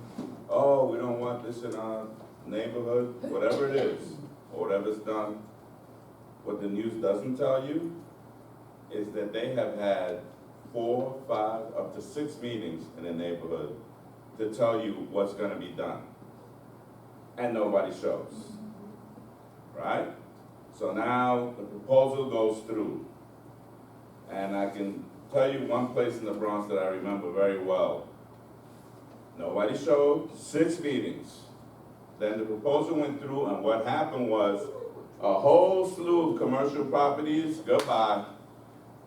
oh, we don't want this in our neighborhood, whatever it is, or whatever's done, what the news doesn't tell you is that they have had 4, 5, up to 6 meetings in the neighborhood to tell you what's gonna be done. And nobody shows, right? So now the proposal goes through. And I can tell you one place in the Bronx that I remember very well. Nobody showed, 6 meetings. Then the proposal went through, and what happened was a whole slew of commercial properties, goodbye,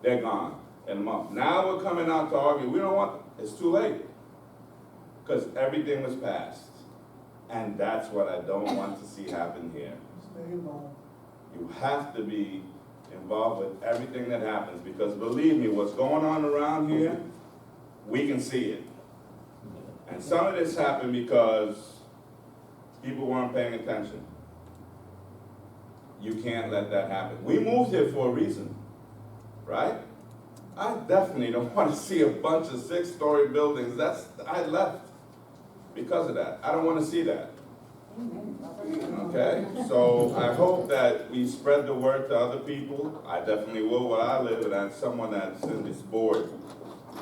they're gone in a month. Now we're coming out to argue, we don't want, it's too late. Because everything was passed. And that's what I don't want to see happen here. Stay involved. You have to be involved with everything that happens, because believe me, what's going on around here, we can see it. And some of this happened because people weren't paying attention. You can't let that happen. We moved here for a reason, right? I definitely don't want to see a bunch of 6-story buildings. I left because of that. I don't want to see that. Okay, so I hope that we spread the word to other people. I definitely will where I live, and as someone that's in this board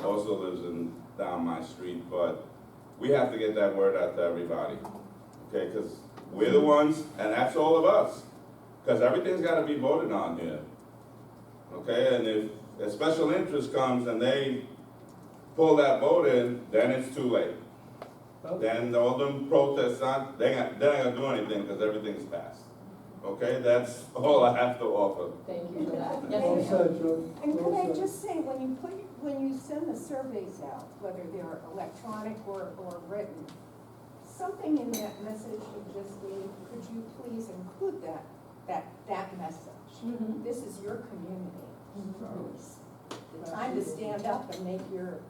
also lives down my street, but we have to get that word out to everybody, okay, because we're the ones, and that's all of us, because everything's got to be voted on here, okay, and if a special interest comes and they pull that vote in, then it's too late. Then all them protests, they're not gonna do anything because everything's passed. Okay, that's all I have to offer. Thank you for that. Well Yes, ma'am. said, Joe. And could Well I said. just say, when you send the surveys out, whether they're electronic or written, something in that message you just gave, could you please include that message? This is your community. The time to stand up and make your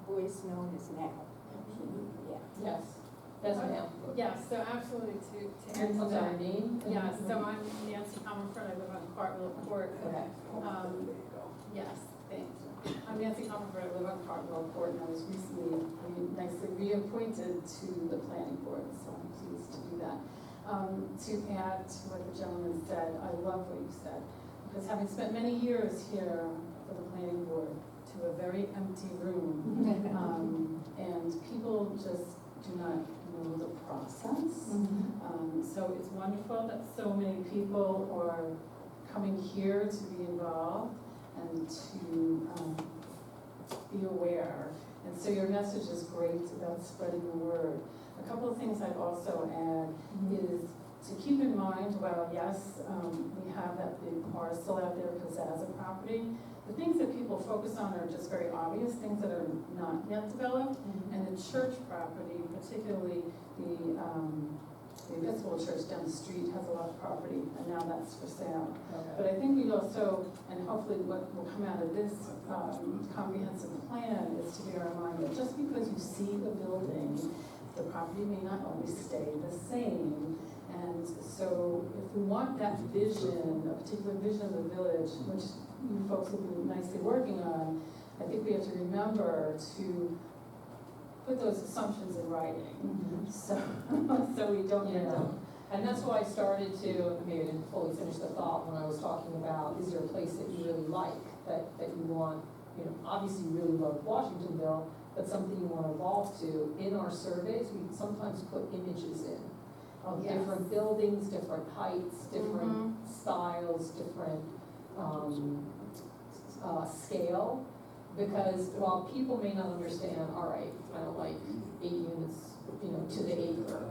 voice known is now. Yeah. Yes, yes, ma'am. Yes, so absolutely to And answer what's that. our name? Yes, so I'm Nancy Comerford, I live on Cartwheel Court. Okay. Yes, thanks. I'm Nancy Comerford, I live on Cartwheel Court, and I was recently nicely reappointed to the planning board, so I'm pleased to do that. To add to what the gentleman said, I love what you said, because having spent many years here for the planning board, to a very empty room, and people just do not know the process. So it's wonderful that so many people are coming here to be involved and to be aware. And so your message is great about spreading the word. A couple of things I'd also add is to keep in mind, well, yes, we have that big parcel out there, Piazza property. The things that people focus on are just very obvious, things that are not yet developed. And the church property, particularly the Episcopal Church down the street has a lot of property, and now that's for sale. But I think we also, and hopefully what will come out of this comprehensive plan is to bear in mind that just because you see the building, the property may not always stay the same. And so if we want that vision, a particular vision of the village, which you folks will be nicely working on, I think we have to remember to put those assumptions in writing. So we don't end up. And that's why I started to, maybe I didn't fully finish the thought when I was talking about, is there a place that you really like, that you want, obviously you really love Washingtonville, but something you want to evolve to. In our surveys, we sometimes put images in of different buildings, different heights, different styles, different scale. Because while people may not understand, all right, I don't like 8 units, to the acre,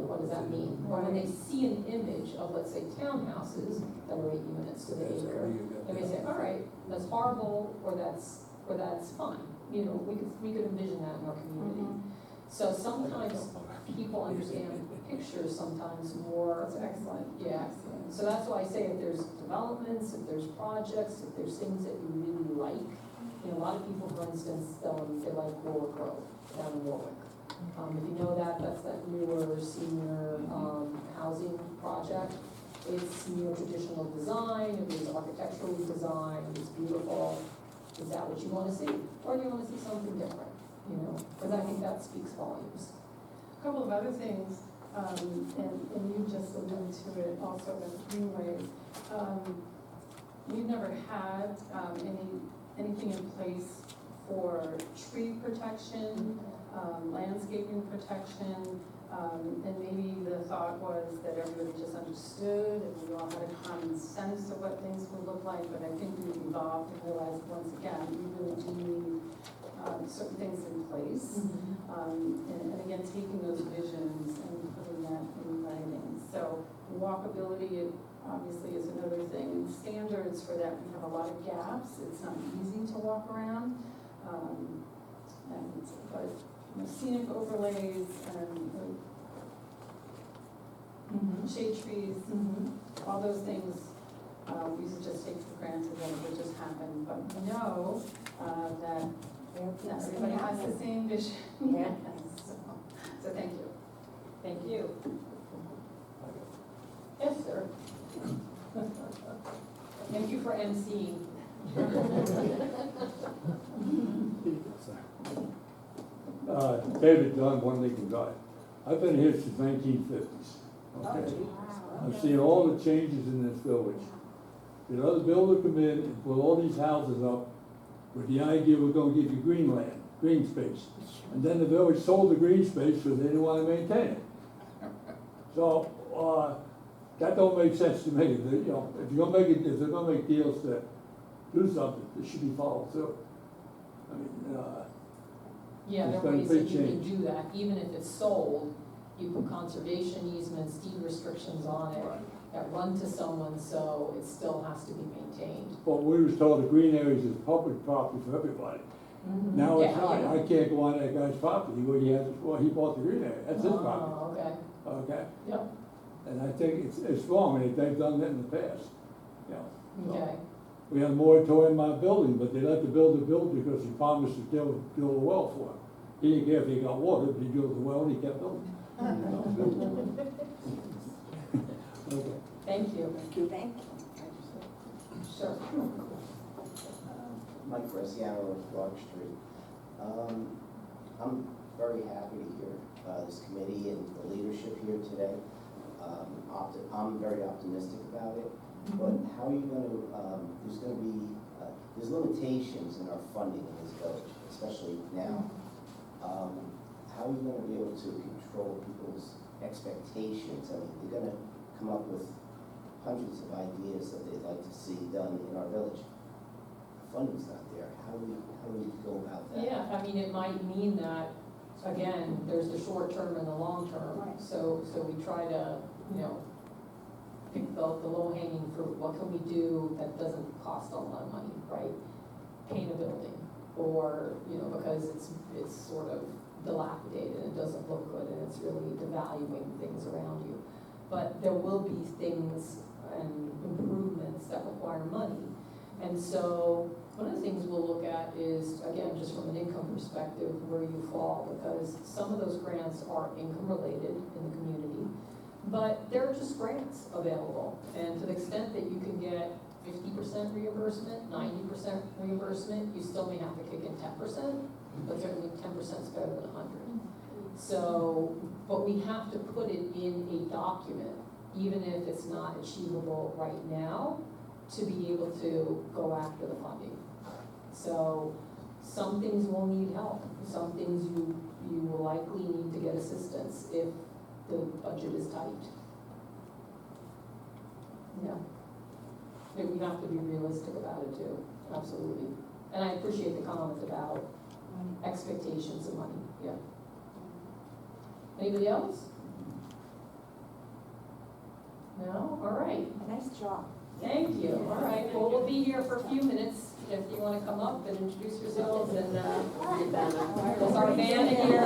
what does that mean? Or when they see an image of, let's say, townhouses that are 8 units to the acre, they may say, all right, that's horrible, or that's fine. We could envision that in our community. So sometimes people understand pictures sometimes more. That's excellent. Yeah. So that's why I say if there's developments, if there's projects, if there's things that you really like. A lot of people, for instance, they like Warwick Grove down in Warwick. If you know that, that's that newer senior housing project. It's neo-traditional design, it was architecturally designed, it's beautiful. Is that what you want to see? Or do you want to see something different? Because I think that speaks volumes. A couple of other things, and you just alluded to it also with greenways. We've never had anything in place for tree protection, landscaping protection, and maybe the thought was that everybody just understood and we all had a common sense of what things would look like, but I think we've evolved and realized once again, we really do need certain things in place. And again, taking those visions and putting that in writing. So walkability, obviously, is another thing. And standards for that, we have a lot of gaps. It's not easy to walk around. But scenic overlays and shade trees, all those things we used to just take for granted that it would just happen, but we know, that not everybody has the same vision. Yeah. So thank you. Thank you. Yes, sir. Thank you for emceeing. David Dunn, One Lincoln Drive. I've been here since 1950s, okay? I've seen all the changes in this village. The other builder come in and put all these houses up with the idea we're gonna give you green land, green space. And then the village sold the green space because they didn't wanna maintain it. So, that don't make sense to me. You know, if you're gonna make it, if they're gonna make deals to do something, it should be followed through. I mean, Yeah, there It's are been a ways that big you can change. do that, even if it's sold, you put conservation easements, deed restrictions on it, that run to someone, so it still has to be maintained. but we was told the green areas is public property for everybody. Now it's Yeah, not, yeah. I can't go on that guy's property where he has, well, he bought the green area, that's his property, Oh, okay, okay? yep, And I think it's wrong, and they've done that in the past, you know. okay, We had a moratorium on building, but they let the builder build because he promised to build a well for him. He didn't care if he got water, but he built the well and he kept building. Okay. thank you. Thank you. Sure. Mike Graziano of Broad Street. I'm very happy to hear this committee and the leadership here today. I'm very optimistic about it, but how are you going to, there's limitations in our funding in this village, especially now. How are you going to be able to control people's expectations? I mean, they're going to come up with hundreds of ideas that they'd like to see done in our village. The funding's not there. How do we go about that? Yeah, I mean, it might mean that, again, there's the short term and the long term. So we try to, you know, pick the low hanging fruit. What can we do that doesn't cost a lot of money, right? Paint a building, or, you know, because it's sort of dilapidated and it doesn't look good and it's really devaluing things around you. But there will be things and improvements that require money. And so one of the things we'll look at is, again, just from an income perspective, where you fall, because some of those grants are income related in the community, but they're just grants available. And to the extent that you can get 50% reimbursement, 90% reimbursement, you still may have to kick in 10%, but certainly 10% is better than 100. So, but we have to put it in a document, even if it's not achievable right now, to be able to go after the funding. So some things will need help, some things you will likely need to get assistance if the budget is tight. Yeah. But we have to be realistic about it too, absolutely. And I appreciate the comment about expectations of money, yeah. Anybody else? No? All right. Nice job. Thank you. All right, well, we'll be here for a few minutes if you want to come up and introduce yourselves and there's our band here.